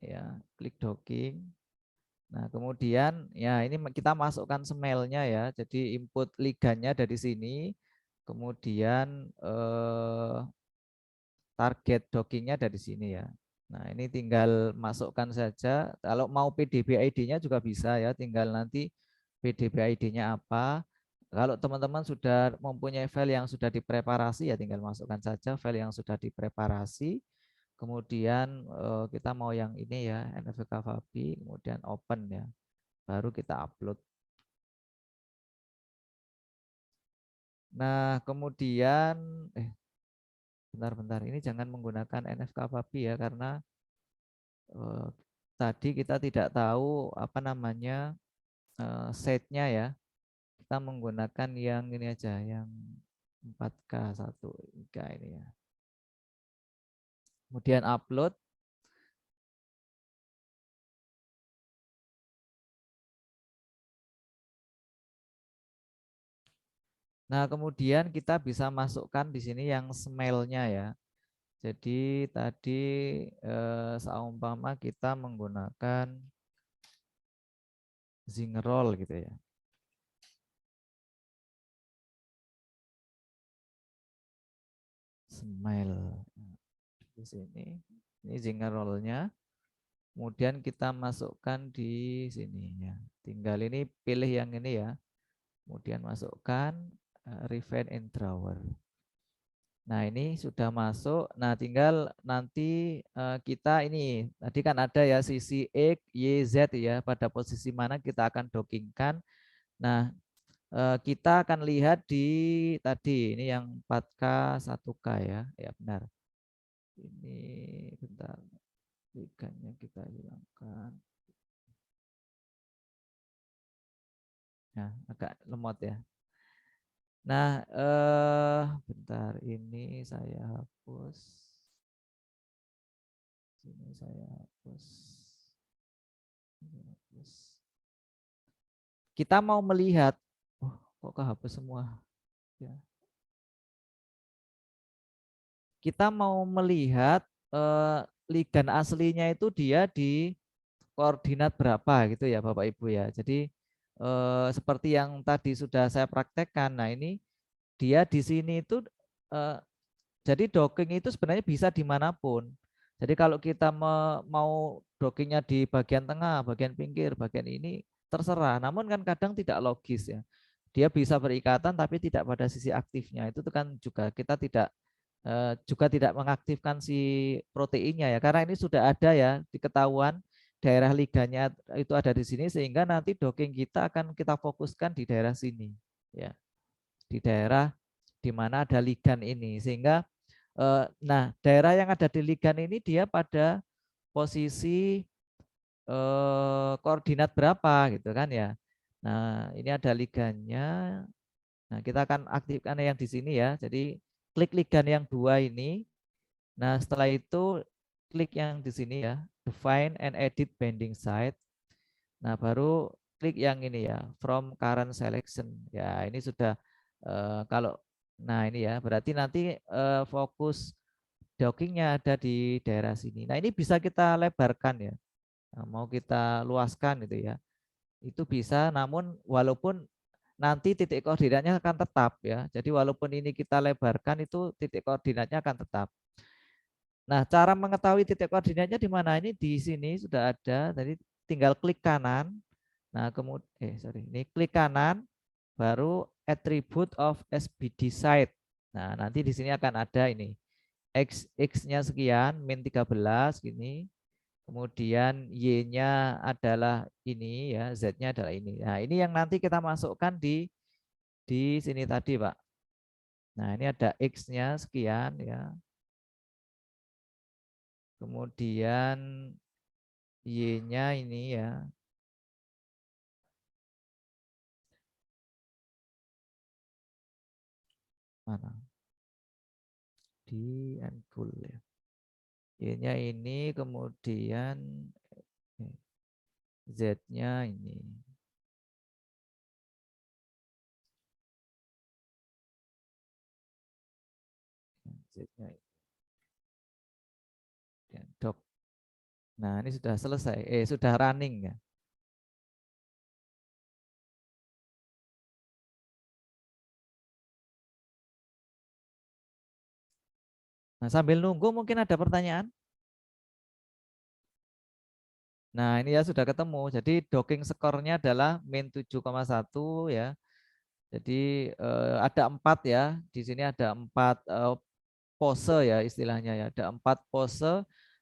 ya, klik docking. Nah, kemudian ya ini kita masukkan smelnya ya. Jadi input liganya dari sini. Kemudian target dockingnya dari sini ya. Nah, ini tinggal masukkan saja. Kalau mau PDB ID-nya juga bisa ya. Tinggal nanti PDB ID-nya apa. Kalau teman-teman sudah mempunyai file yang sudah dipreparasi ya tinggal masukkan saja file yang sudah dipreparasi. Kemudian kita mau yang ini ya, NFK Fabi, kemudian open ya. Baru kita upload. Nah, kemudian bentar-bentar ini jangan menggunakan NFK Fabi ya karena tadi kita tidak tahu apa namanya setnya ya. Kita menggunakan yang ini aja, yang 4K 1 ini ya. Kemudian upload. Nah, kemudian kita bisa masukkan di sini yang smelnya ya. Jadi tadi seumpama kita menggunakan Zingerol gitu ya. Smile di sini. Ini Zingerolnya. Kemudian kita masukkan di sini ya. Tinggal ini pilih yang ini ya. Kemudian masukkan refine in drawer. Nah, ini sudah masuk. Nah, tinggal nanti kita ini tadi kan ada ya sisi X, Y, Z ya. Pada posisi mana kita akan dockingkan. Nah, kita akan lihat di tadi ini yang 4K 1K ya. Ya benar. Ini bentar. Ikannya kita hilangkan. Nah, agak lemot ya. Nah, bentar ini saya hapus. Sini saya hapus. Kita mau melihat, kok kehapus semua? Ya. Kita mau melihat ligan aslinya itu dia di koordinat berapa gitu ya Bapak Ibu ya. Jadi seperti yang tadi sudah saya praktekkan. Nah ini dia di sini itu jadi docking itu sebenarnya bisa dimanapun. Jadi kalau kita mau dockingnya di bagian tengah, bagian pinggir, bagian ini terserah. Namun kan kadang tidak logis ya. Dia bisa berikatan tapi tidak pada sisi aktifnya. Itu kan juga kita juga tidak mengaktifkan si proteinnya ya. Karena ini sudah ada ya diketahuan daerah liganya itu ada di sini sehingga nanti docking kita akan kita fokuskan di daerah sini ya. Di daerah di mana ada ligan ini sehingga nah daerah yang ada di ligan ini dia pada posisi koordinat berapa gitu kan ya. Nah ini ada ligannya. Nah kita akan aktifkan yang di sini ya. Jadi klik ligan yang 2 ini. Nah setelah itu klik yang di sini ya, define and edit binding site. Nah baru klik yang ini ya, from current selection. Ya ini sudah kalau nah ini ya berarti nanti fokus dockingnya ada di daerah sini. Nah ini bisa kita lebarkan ya. Nah, mau kita luaskan gitu ya. Itu bisa namun walaupun nanti titik koordinatnya akan tetap ya. Jadi walaupun ini kita lebarkan itu titik koordinatnya akan tetap. Nah, cara mengetahui titik koordinatnya di mana? Ini di sini sudah ada. Tadi tinggal klik kanan. Nah, kemudian ini klik kanan baru attribute of SBD site. Nah, nanti di sini akan ada ini. X-nya sekian, min 13 gini. Kemudian Y-nya adalah ini ya, Z-nya adalah ini. Nah, ini yang nanti kita masukkan di sini tadi, Pak. Nah, ini ada X-nya sekian ya. Kemudian Y-nya ini ya. Mana? Di full ya. Y-nya ini kemudian Z-nya ini. Z-nya ini. Dok. Nah, ini sudah selesai. Sudah running ya. Nah, sambil nunggu mungkin ada pertanyaan. Nah, ini ya sudah ketemu. Jadi docking skornya adalah min 7,1 ya. Jadi ada 4 ya. Di sini ada 4 pose ya istilahnya ya. Ada 4 pose.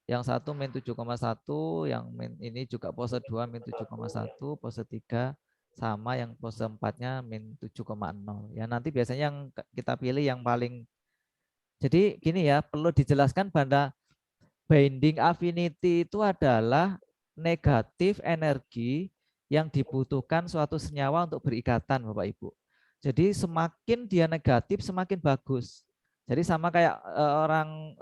Yang satu min 7,1, yang ini juga pose 2 min 7,1, pose 3 sama, yang pose 4-nya min 7,0. Ya, nanti biasanya yang kita pilih yang paling. Jadi gini ya, perlu dijelaskan pada binding affinity itu adalah negatif energi yang dibutuhkan suatu senyawa untuk berikatan, Bapak Ibu. Jadi semakin dia negatif semakin bagus. Jadi sama kayak orang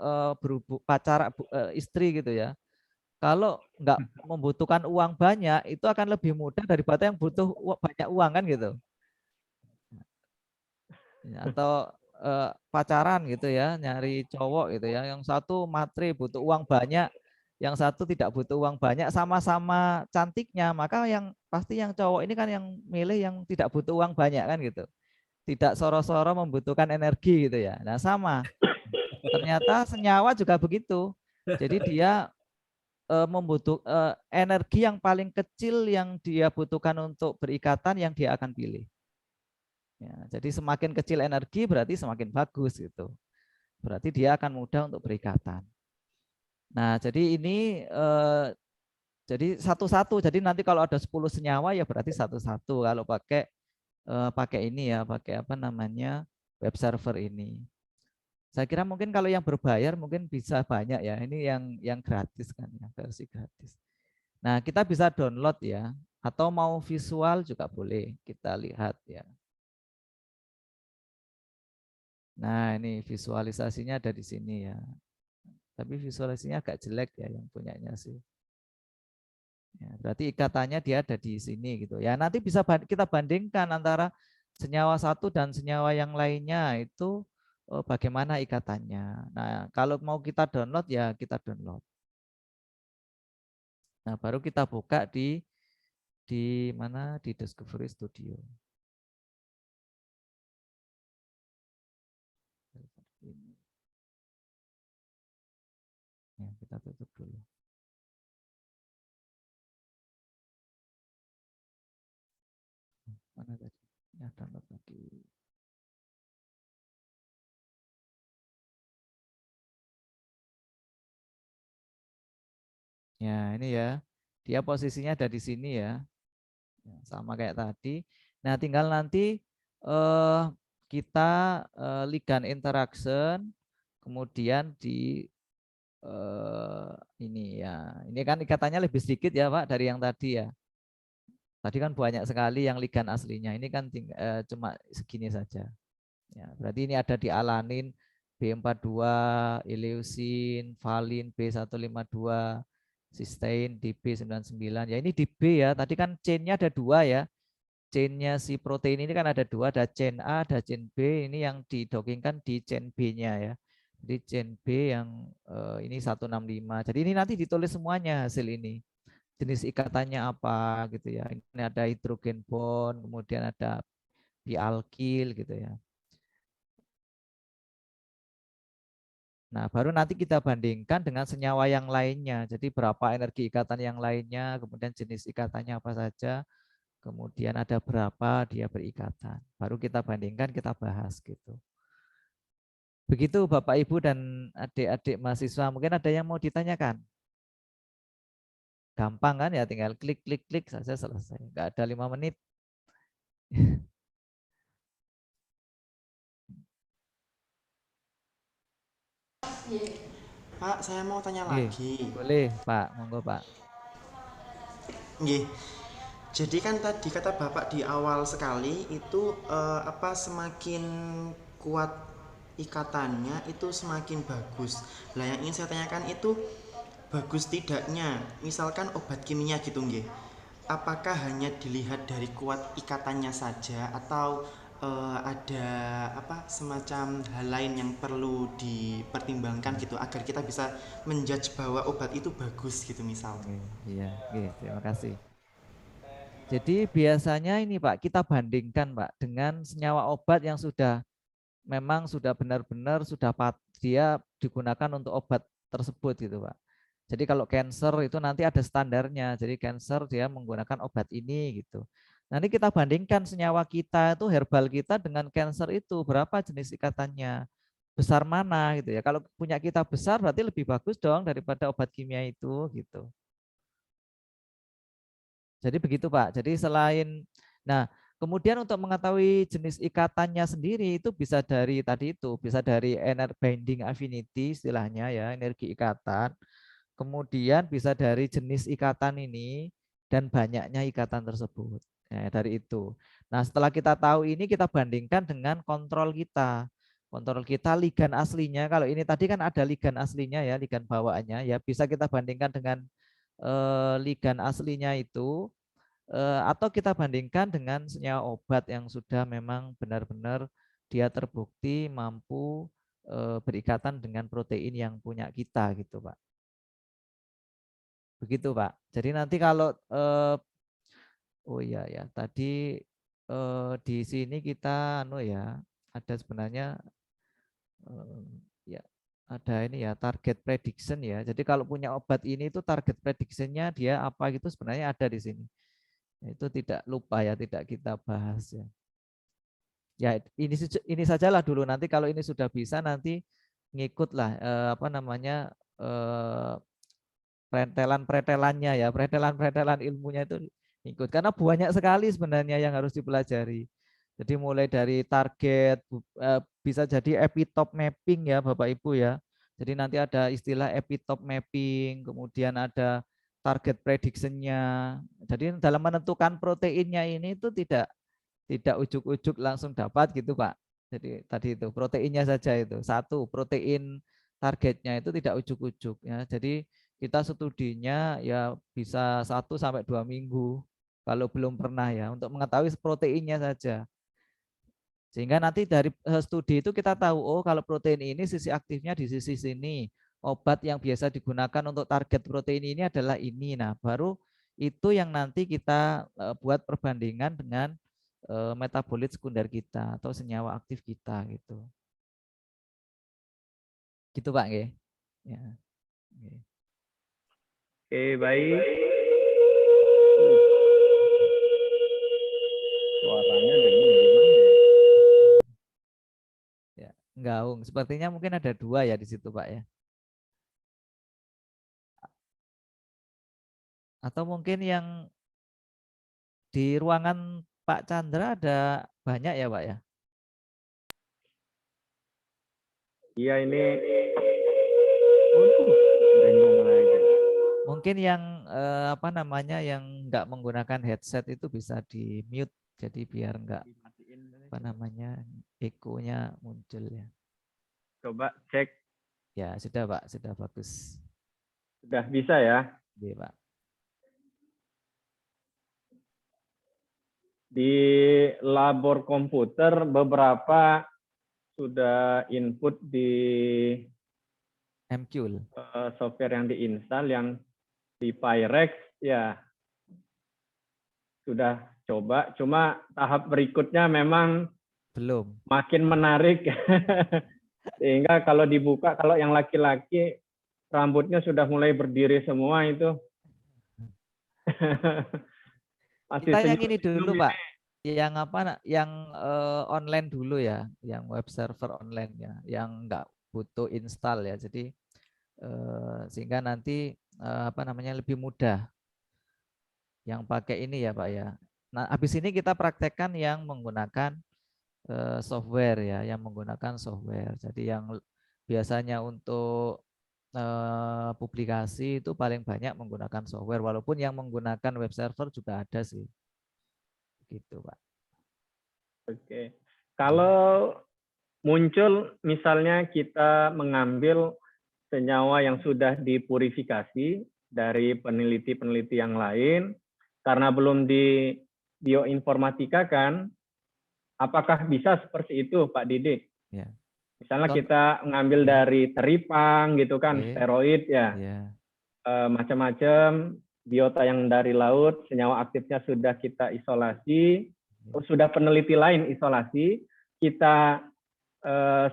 pacar istri gitu ya. Kalau nggak membutuhkan uang banyak itu akan lebih mudah daripada yang butuh banyak uang kan gitu. Atau pacaran gitu ya, nyari cowok gitu ya. Yang satu matre butuh uang banyak, yang satu tidak butuh uang banyak, sama-sama cantiknya, maka yang pasti yang cowok ini kan yang milih yang tidak butuh uang banyak kan gitu. Tidak soro-soro membutuhkan energi gitu ya. Nah, sama. Ternyata senyawa juga begitu. Jadi dia energi yang paling kecil yang dia butuhkan untuk berikatan yang dia akan pilih. Ya, jadi semakin kecil energi berarti semakin bagus gitu. Berarti dia akan mudah untuk berikatan. Nah, jadi ini jadi satu-satu. Jadi nanti kalau ada 10 senyawa ya berarti satu-satu. Kalau pakai ini ya, pakai apa namanya, web server ini. Saya kira mungkin kalau yang berbayar mungkin bisa banyak ya. Ini yang gratis kan ya, versi gratis. Nah, kita bisa download ya, atau mau visual juga boleh. Kita lihat ya. Nah, ini visualisasinya ada di sini ya. Tapi visualisasinya agak jelek ya yang punyanya sih. Ya, berarti ikatannya dia ada di sini gitu. Ya, nanti bisa kita bandingkan antara senyawa satu dan senyawa yang lainnya itu bagaimana ikatannya. Nah, kalau mau kita download ya kita download. Nah, baru kita buka di mana, di Discovery Studio. Ya, kita tutup dulu. Mana tadi? Ya, download lagi. Ya, ini ya. Dia posisinya ada di sini ya. Sama kayak tadi. Nah, tinggal nanti kita ligand interaction, kemudian di ini ya. Ini kan ikatannya lebih sedikit ya, Pak, dari yang tadi ya. Tadi kan banyak sekali yang ligand aslinya. Ini kan cuma segini saja. Ya, berarti ini ada di alanin, B42, eleusin, valin, B152, cysteine di B99. Ya ini di B ya. Tadi kan chain-nya ada 2 ya. Chain-nya si protein ini kan ada 2, ada chain A, ada chain B. Ini yang didockingkan di chain B-nya ya. Jadi chain B yang ini 165. Jadi ini nanti ditulis semuanya hasil ini. Jenis ikatannya apa gitu ya. Ini ada hidrogen bond, kemudian ada bialkil gitu ya. Nah, baru nanti kita bandingkan dengan senyawa yang lainnya. Jadi berapa energi ikatan yang lainnya, kemudian jenis ikatannya apa saja, kemudian ada berapa dia berikatan. Baru kita bandingkan, kita bahas gitu. Begitu Bapak Ibu dan adik-adik mahasiswa, mungkin ada yang mau ditanyakan? Gampang kan ya, tinggal klik saja selesai. Enggak ada 5 menit. Pak, saya mau tanya lagi. Boleh, Pak. Monggo, Pak. Nggih. Jadi kan tadi kata Bapak di awal sekali itu semakin kuat ikatannya itu semakin bagus. Lah yang ingin saya tanyakan itu bagus tidaknya, misalkan obat kimia gitu nggih. Apakah hanya dilihat dari kuat ikatannya saja atau ada semacam hal lain yang perlu dipertimbangkan gitu agar kita bisa menjudge bahwa obat itu bagus gitu misal. Iya, terima kasih. Jadi biasanya ini Pak, kita bandingkan Pak dengan senyawa obat yang sudah memang sudah benar-benar dia digunakan untuk obat tersebut gitu Pak. Jadi kalau cancer itu nanti ada standarnya. Jadi cancer dia menggunakan obat ini gitu. Nanti kita bandingkan senyawa kita itu herbal kita dengan cancer itu berapa jenis ikatannya, besar mana gitu ya. Kalau punya kita besar berarti lebih bagus dong daripada obat kimia itu gitu. Jadi begitu Pak. Jadi nah kemudian untuk mengetahui jenis ikatannya sendiri itu bisa dari tadi itu, bisa dari energy binding affinity istilahnya ya, energi ikatan. Kemudian bisa dari jenis ikatan ini dan banyaknya ikatan tersebut. Ya, dari itu. Nah, setelah kita tahu ini kita bandingkan dengan kontrol kita. Kontrol kita ligan aslinya. Kalau ini tadi kan ada ligan aslinya ya, ligan bawaannya ya bisa kita bandingkan dengan ligan aslinya itu atau kita bandingkan dengan senyawa obat yang sudah memang benar-benar dia terbukti mampu berikatan dengan protein yang punya kita gitu, Pak. Begitu Pak. Jadi nanti kalau oh iya ya tadi di sini kita ya ada sebenarnya ya ada ini ya target prediction ya. Jadi kalau punya obat ini itu target predictionnya dia apa gitu sebenarnya ada di sini. Itu tidak lupa ya, tidak kita bahas ya. Ya ini sajalah dulu, nanti kalau ini sudah bisa nanti ngikutlah apa namanya pretelan-pretelannya ya, pretelan-pretelan ilmunya itu ikut. Karena banyak sekali sebenarnya yang harus dipelajari. Jadi mulai dari target, bisa jadi epitope mapping ya Bapak Ibu ya. Jadi nanti ada istilah epitope mapping, kemudian ada target prediction-nya. Jadi dalam menentukan proteinnya ini itu tidak ujuk-ujuk langsung dapat gitu Pak. Jadi tadi itu proteinnya saja itu. Satu, protein targetnya itu tidak ujuk-ujuk ya. Jadi kita studinya ya bisa 1-2 minggu kalau belum pernah ya untuk mengetahui proteinnya saja. Sehingga nanti dari studi itu kita tahu oh kalau protein ini sisi aktifnya di sisi sini. Obat yang biasa digunakan untuk target protein ini adalah ini. Nah, baru itu yang nanti kita buat perbandingan dengan metabolit sekunder kita atau senyawa aktif kita gitu. Gitu Pak nggih. Ya. Oke, baik. Suaranya dengar gimana ya? Gaung. Sepertinya mungkin ada 2 ya di situ Pak ya. Atau mungkin yang di ruangan Pak Chandra ada banyak ya Pak ya? Iya ini. Bingung lagi. Mungkin yang apa namanya yang nggak menggunakan headset itu bisa di mute jadi biar nggak apa namanya ekonya muncul ya. Coba cek. Ya sudah Pak, sudah bagus. Sudah bisa ya? Iya Pak. Di labor komputer beberapa sudah input di MQ. Software yang diinstal yang di Pyrex ya sudah coba, cuma tahap berikutnya memang Belum. makin menarik sehingga kalau dibuka, kalau yang laki-laki rambutnya sudah mulai berdiri semua itu. Kita yang ini dulu Pak, yang apa, yang online dulu ya, yang web server online ya, yang nggak butuh install ya, jadi sehingga nanti apa namanya lebih mudah yang pakai ini ya Pak ya. Nah habis ini kita praktekkan yang menggunakan software ya, yang menggunakan software. Jadi yang biasanya untuk publikasi itu paling banyak menggunakan software, walaupun yang menggunakan web server juga ada sih. Gitu Pak. Oke. Kalau muncul misalnya kita mengambil senyawa yang sudah dipurifikasi dari peneliti-peneliti yang lain, karena belum di bioinformatikakan, apakah bisa seperti itu Pak Didik? Ya. Misalnya kita ngambil dari teripang gitu kan, steroid ya, macam-macam biota yang dari laut, senyawa aktifnya sudah kita isolasi, sudah peneliti lain isolasi, kita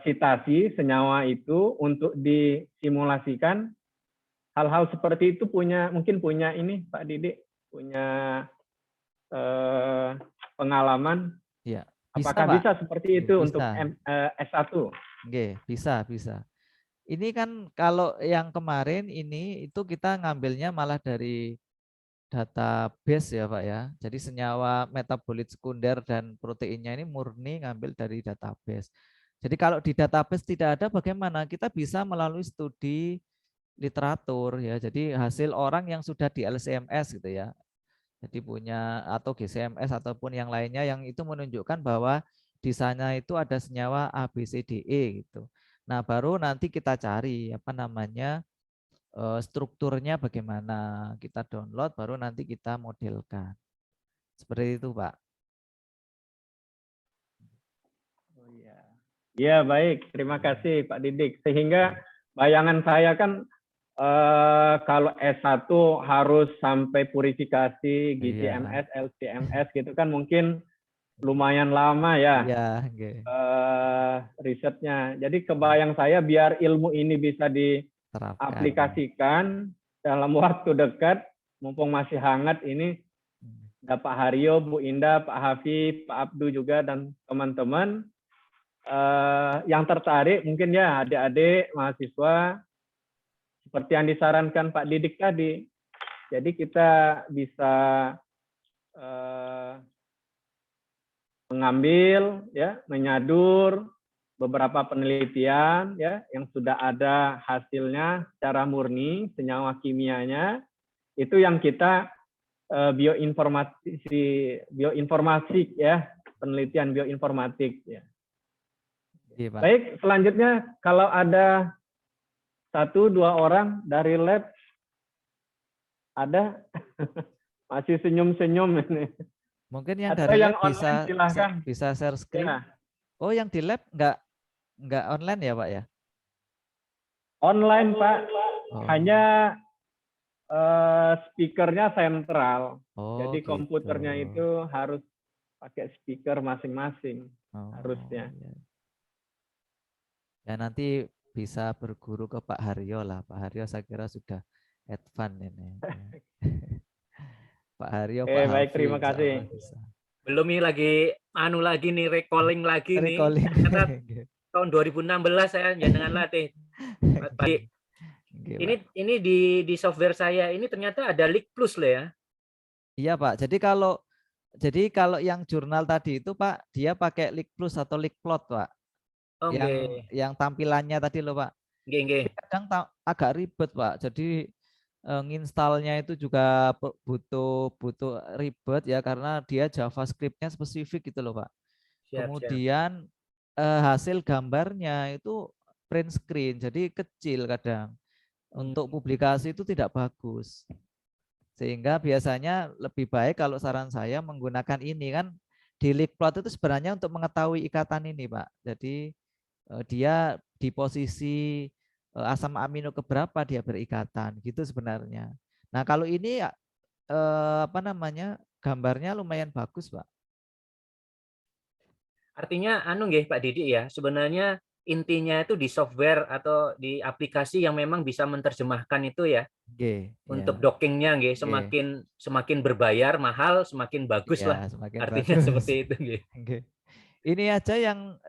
sitasi senyawa itu untuk disimulasikan. Hal-hal seperti itu mungkin punya ini Pak Didik, punya pengalaman. Ya, Apakah Pak. bisa seperti itu untuk Bisa. S1? Oke, bisa. Ini kan kalau yang kemarin ini itu kita ngambilnya malah dari database ya Pak ya. Jadi senyawa metabolit sekunder dan proteinnya ini murni ngambil dari database. Jadi kalau di database tidak ada, bagaimana? Kita bisa melalui studi literatur ya. Jadi hasil orang yang sudah di LCMS gitu ya. Jadi punya atau GCMS ataupun yang lainnya yang itu menunjukkan bahwa di sana itu ada senyawa A, B, C, D, E gitu. Nah, baru nanti kita cari apa namanya strukturnya bagaimana. Kita download baru nanti kita modelkan. Seperti itu, Pak. Oh iya. Ya, baik. Terima kasih Pak Didik. Sehingga bayangan saya kan kalau S1 harus sampai purifikasi GCMS, LCMS gitu kan mungkin lumayan lama ya. Iya, okay. Risetnya. Jadi kebayang saya biar ilmu ini bisa diaplikasikan dalam waktu dekat, mumpung masih hangat ini, ada Pak Haryo, Bu Indah, Pak Hafi, Pak Abdu juga dan teman-teman yang tertarik mungkin ya adik-adik mahasiswa seperti yang disarankan Pak Didik tadi. Jadi kita bisa mengambil ya, menyadur beberapa penelitian ya yang sudah ada hasilnya secara murni senyawa kimianya, itu yang kita bioinformatik ya, penelitian bioinformatik ya. Iya, Pak. Baik, selanjutnya kalau ada 1-2 orang dari lab, ada masih senyum-senyum ini. Mungkin yang atau dari yang lab bisa share screen. Ya. Oh, yang di lab nggak online ya, Pak ya? Online, Pak. Oh. Hanya speakernya sentral. Oh, jadi gitu. komputernya itu harus pakai speaker masing-masing harusnya. Ya. Ya nanti bisa berguru ke Pak Haryo lah. Pak Haryo saya kira sudah advance ini. Pak Haryo, Pak baik, Hafi, terima kasih. Belum ini lagi nih recalling lagi nih. Ternyata tahun 2016 saya jangan latih. Ini di software saya ini ternyata ada Leak Plus loh ya. Iya Pak. Jadi kalau yang jurnal tadi itu Pak, dia pakai Leak Plus atau Leak Plot Pak. Yang tampilannya tadi loh Pak. Kadang agak ribet Pak. Jadi nginstalnya itu juga butuh ribet ya karena dia JavaScript-nya spesifik gitu loh Pak. Kemudian hasil gambarnya itu print screen, jadi kecil kadang. Untuk publikasi itu tidak bagus. Sehingga biasanya lebih baik kalau saran saya menggunakan ini kan, di Leak Plot itu sebenarnya untuk mengetahui ikatan ini Pak. Jadi dia di posisi asam amino keberapa dia berikatan gitu sebenarnya. Nah kalau ini gambarnya lumayan bagus Pak. Artinya nggih Pak Didik ya, sebenarnya intinya itu di software atau di aplikasi yang memang bisa menerjemahkan itu ya. Untuk dockingnya nggih, semakin berbayar mahal semakin bagus lah. Artinya bagus. Seperti itu nggih. Ini aja yang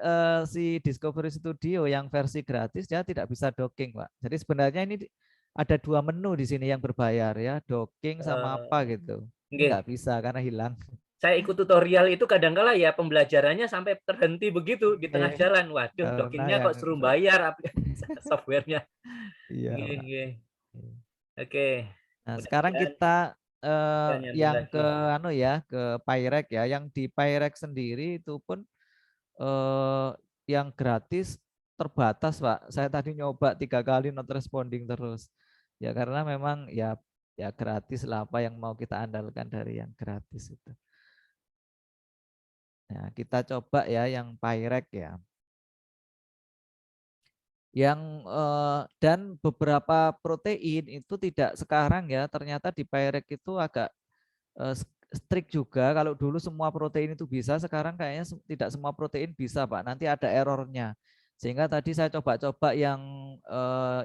si Discovery Studio yang versi gratis ya tidak bisa docking Pak. Jadi sebenarnya ini ada 2 menu di sini yang berbayar ya, docking sama apa gitu. Nggak bisa karena hilang. Saya ikut tutorial itu kadang-kala ya pembelajarannya sampai terhenti begitu di tengah jalan. Waduh, dockingnya kok suruh bayar softwarenya. Iya. Oke. Nah sekarang kita yang ke Pyrek ya. Yang di Pyrek sendiri itu pun yang gratis terbatas Pak. Saya tadi nyoba 3 kali not responding terus. Ya karena memang ya gratis lah, apa yang mau kita andalkan dari yang gratis itu. Nah, kita coba ya yang Pyrek ya. Yang dan beberapa protein itu tidak sekarang ya, ternyata di Pyrek itu agak strict juga. Kalau dulu semua protein itu bisa, sekarang kayaknya tidak semua protein bisa, Pak. Nanti ada errornya. Sehingga tadi saya coba-coba yang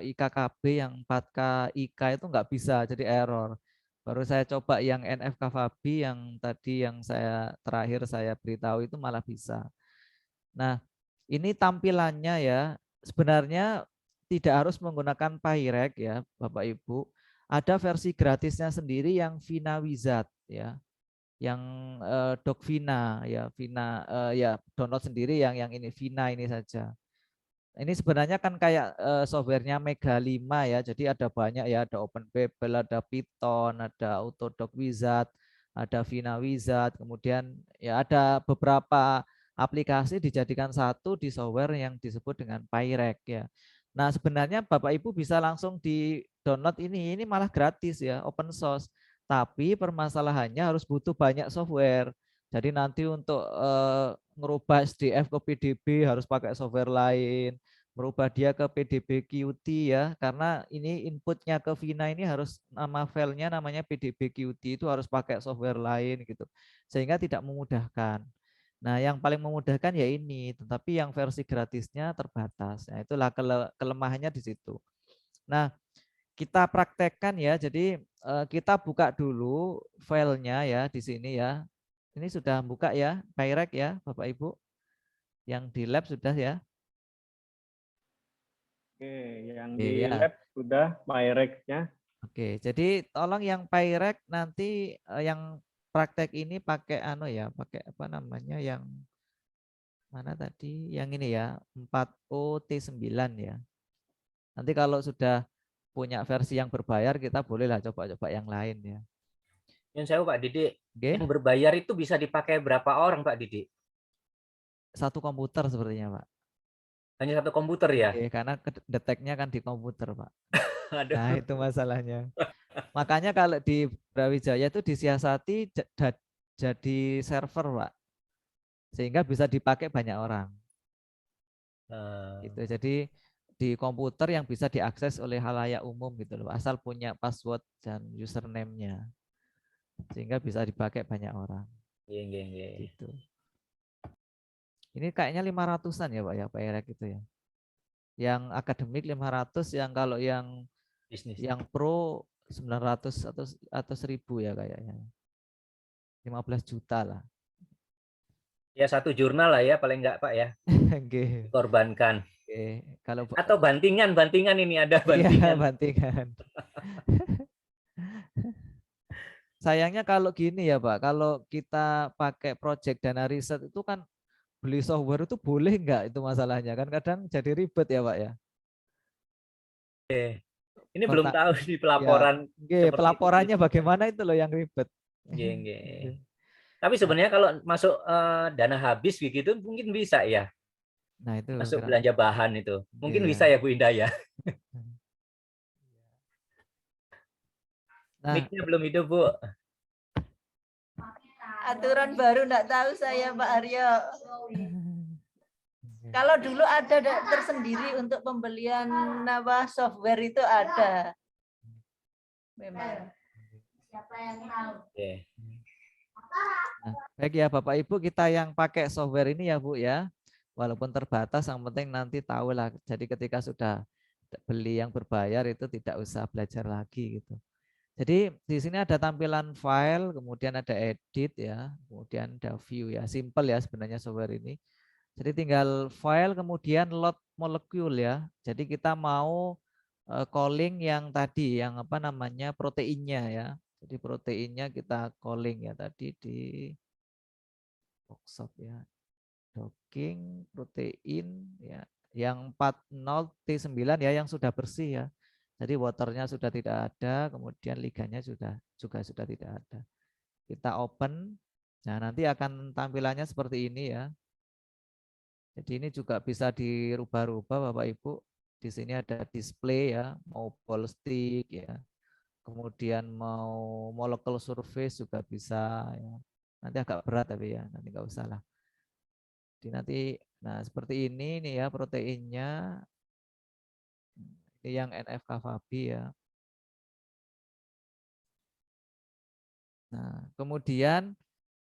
IKKB, yang 4K IK itu nggak bisa, jadi error. Baru saya coba yang NF-kFabi yang tadi yang saya terakhir saya beritahu itu malah bisa. Nah, ini tampilannya ya. Sebenarnya tidak harus menggunakan Pyrek ya, Bapak Ibu. Ada versi gratisnya sendiri yang Vina Wizard ya, yang Doc Vina ya, Vina ya download sendiri yang ini Vina ini saja. Ini sebenarnya kan kayak softwarenya Mega 5 ya, jadi ada banyak ya, ada OpenBabel, ada Python, ada Autodoc Wizard, ada Vina Wizard, kemudian ya ada beberapa aplikasi dijadikan satu di software yang disebut dengan Pyrek ya. Nah sebenarnya Bapak Ibu bisa langsung di download ini malah gratis ya, open source. Tapi permasalahannya harus butuh banyak software. Jadi nanti untuk merubah SDF ke PDB harus pakai software lain, merubah dia ke PDB Qt ya, karena ini inputnya ke Vina ini harus nama filenya namanya PDB Qt, itu harus pakai software lain gitu, sehingga tidak memudahkan. Nah yang paling memudahkan ya ini, tetapi yang versi gratisnya terbatas. Nah itulah kelemahannya di situ. Nah kita praktekkan ya, jadi kita buka dulu filenya ya di sini ya. Ini sudah buka ya, Pyrek ya, Bapak Ibu. Yang di lab sudah ya. Oke, yang Oke, di ya. lab sudah Pyrex-nya. Oke, jadi tolong yang Pyrek nanti yang praktek ini pakai ya, pakai apa namanya yang mana tadi? Yang ini ya, 4OT9 ya. Nanti kalau sudah punya versi yang berbayar kita bolehlah coba-coba yang lain ya. Yang saya Pak Didik, Oke. yang berbayar itu bisa dipakai berapa orang Pak Didik? Satu komputer sepertinya, Pak. Hanya satu komputer ya? Oke, karena deteknya kan di komputer, Pak. Aduh. Nah, itu masalahnya. Makanya kalau di Brawijaya itu disiasati jadi server, Pak. Sehingga bisa dipakai banyak orang. Gitu. Jadi di komputer yang bisa diakses oleh halayak umum gitu loh, asal punya password dan username-nya. Sehingga bisa dipakai banyak orang. Iya. Gitu. Ini kayaknya 500-an ya, Pak ya, Pyrek itu ya. Yang akademik 500, yang kalau yang Bisnis. yang pro 900 atau 1000 ya kayaknya. 15 juta lah. Ya satu jurnal lah ya paling enggak Pak ya. Oke. Dikorbankan. Oke. Kalau Atau bantingan ini ada iya, bantingan. bantingan. Sayangnya kalau gini ya Pak, kalau kita pakai project dana riset itu kan beli software itu boleh enggak, itu masalahnya kan kadang jadi ribet ya Pak ya. Ini belum tahu di pelaporan. Ya, pelaporannya itu bagaimana itu loh yang ribet. Tapi sebenarnya kalau masuk dana habis begitu mungkin bisa ya. Nah itu masuk belanja bahan itu mungkin bisa ya Bu Indah ya. Nah, mic-nya belum hidup Bu. Aturan baru enggak tahu saya Pak Aryo. Kalau dulu ada tersendiri untuk pembelian software itu ada. Memang. Siapa yang tahu? Nah, baik ya Bapak Ibu, kita yang pakai software ini ya Bu ya. Walaupun terbatas, yang penting nanti tahu lah. Jadi ketika sudah beli yang berbayar itu tidak usah belajar lagi gitu. Jadi di sini ada tampilan file, kemudian ada edit ya, kemudian ada view ya. Simple ya sebenarnya software ini. Jadi tinggal file kemudian load molecule ya. Jadi kita mau calling yang tadi, yang apa namanya proteinnya ya. Jadi proteinnya kita calling ya tadi di workshop ya. Docking protein ya. Yang 40T9 ya yang sudah bersih ya. Jadi waternya sudah tidak ada, kemudian liganya juga sudah tidak ada. Kita open. Nah, nanti akan tampilannya seperti ini ya. Jadi ini juga bisa dirubah-rubah Bapak Ibu. Di sini ada display ya, mau ball stick ya. Kemudian mau molecular surface juga bisa ya. Nanti agak berat tapi ya, nanti nggak usah lah. Jadi nanti nah seperti ini nih ya proteinnya. Ini yang NF-kFabi ya. Nah, kemudian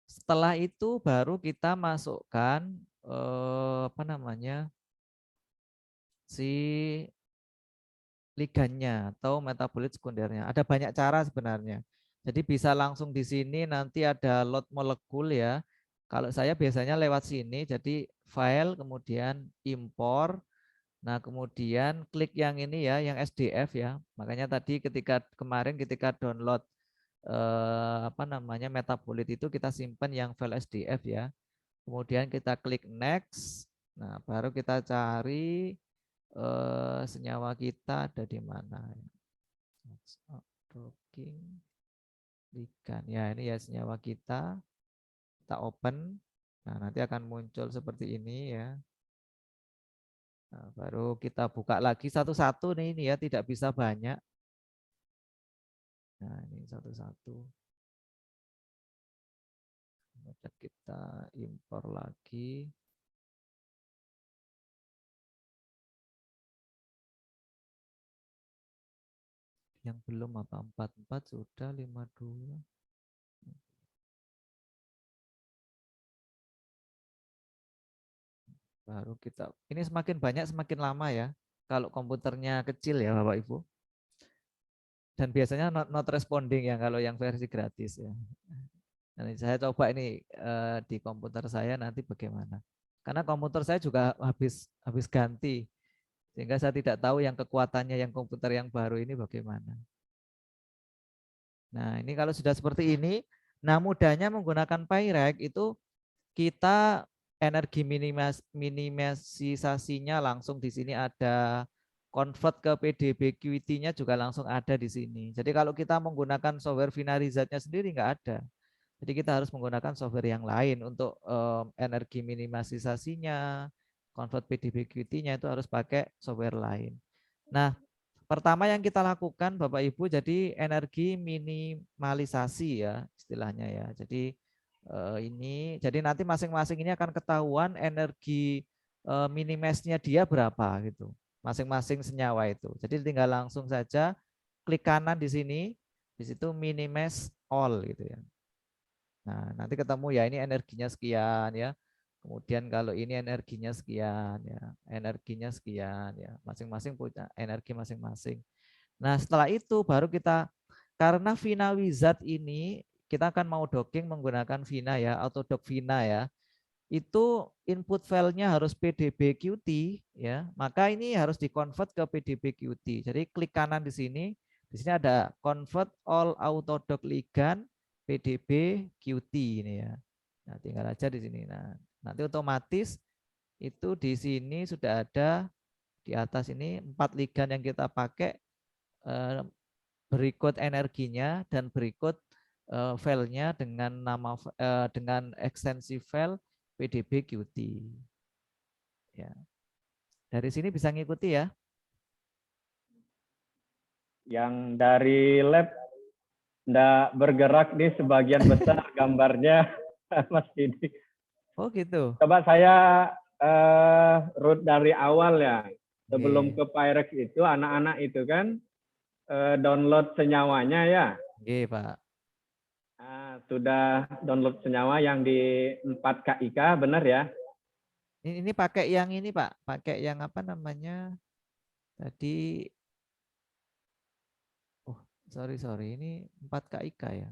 setelah itu baru kita masukkan apa namanya si ligannya atau metabolit sekundernya. Ada banyak cara sebenarnya. Jadi bisa langsung di sini nanti ada load molekul ya. Kalau saya biasanya lewat sini, jadi file kemudian impor. Nah kemudian klik yang ini ya, yang SDF ya. Makanya tadi kemarin ketika download apa namanya metabolit itu kita simpan yang file SDF ya. Kemudian kita klik next. Nah baru kita cari senyawa kita ada di mana. Docking ligan. Ya ini ya senyawa kita open. Nah nanti akan muncul seperti ini ya. Nah, baru kita buka lagi satu-satu nih ini ya, tidak bisa banyak. Nah ini satu-satu. Kemudian kita impor lagi. Yang belum apa 44 sudah 52. Baru kita ini semakin banyak semakin lama ya. Kalau komputernya kecil ya Bapak Ibu. Dan biasanya not responding ya kalau yang versi gratis ya. Nanti saya coba ini di komputer saya nanti bagaimana. Karena komputer saya juga habis ganti. Sehingga saya tidak tahu yang kekuatannya yang komputer yang baru ini bagaimana. Nah, ini kalau sudah seperti ini, nah mudahnya menggunakan Pyrek itu kita energi minimalisasinya langsung di sini ada, convert ke PDB-QT-nya juga langsung ada di sini. Jadi kalau kita menggunakan software Finalizate-nya sendiri nggak ada. Jadi kita harus menggunakan software yang lain untuk energi minimalisasinya, convert PDB-QT-nya itu harus pakai software lain. Nah, pertama yang kita lakukan Bapak Ibu jadi energi minimalisasi ya istilahnya ya. Jadi ini jadi nanti masing-masing ini akan ketahuan energi minimasnya dia berapa gitu. Masing-masing senyawa itu. Jadi tinggal langsung saja klik kanan di sini, di situ minimize all gitu ya. Nah, nanti ketemu ya ini energinya sekian ya. Kemudian kalau ini energinya sekian ya, energinya sekian ya. Masing-masing punya energi masing-masing. Nah, setelah itu baru kita karena Vina Wizard ini kita akan mau docking menggunakan Vina ya, Autodock Vina ya. Itu input filenya harus PDB-QT ya. Maka ini harus dikonvert ke PDB-QT. Jadi klik kanan di sini. Di sini ada convert all Autodock ligand PDB-QT ini ya. Nah, tinggal aja di sini. Nah, nanti otomatis itu di sini sudah ada di atas ini 4 ligand yang kita pakai, berikut energinya dan berikut filenya dengan nama dengan ekstensi file PDB-QT. Ya. Dari sini bisa ngikuti ya. Yang dari lab enggak bergerak di sebagian besar gambarnya Mas Didi. Oh gitu. Coba saya root dari awal ya. Sebelum ke Pyrex itu anak-anak itu kan download senyawanya ya. Oke, Pak. Nah, sudah download senyawa yang di 4KIK benar ya? Ini pakai yang ini Pak, pakai yang apa namanya tadi? Oh sorry ini 4KIK ya?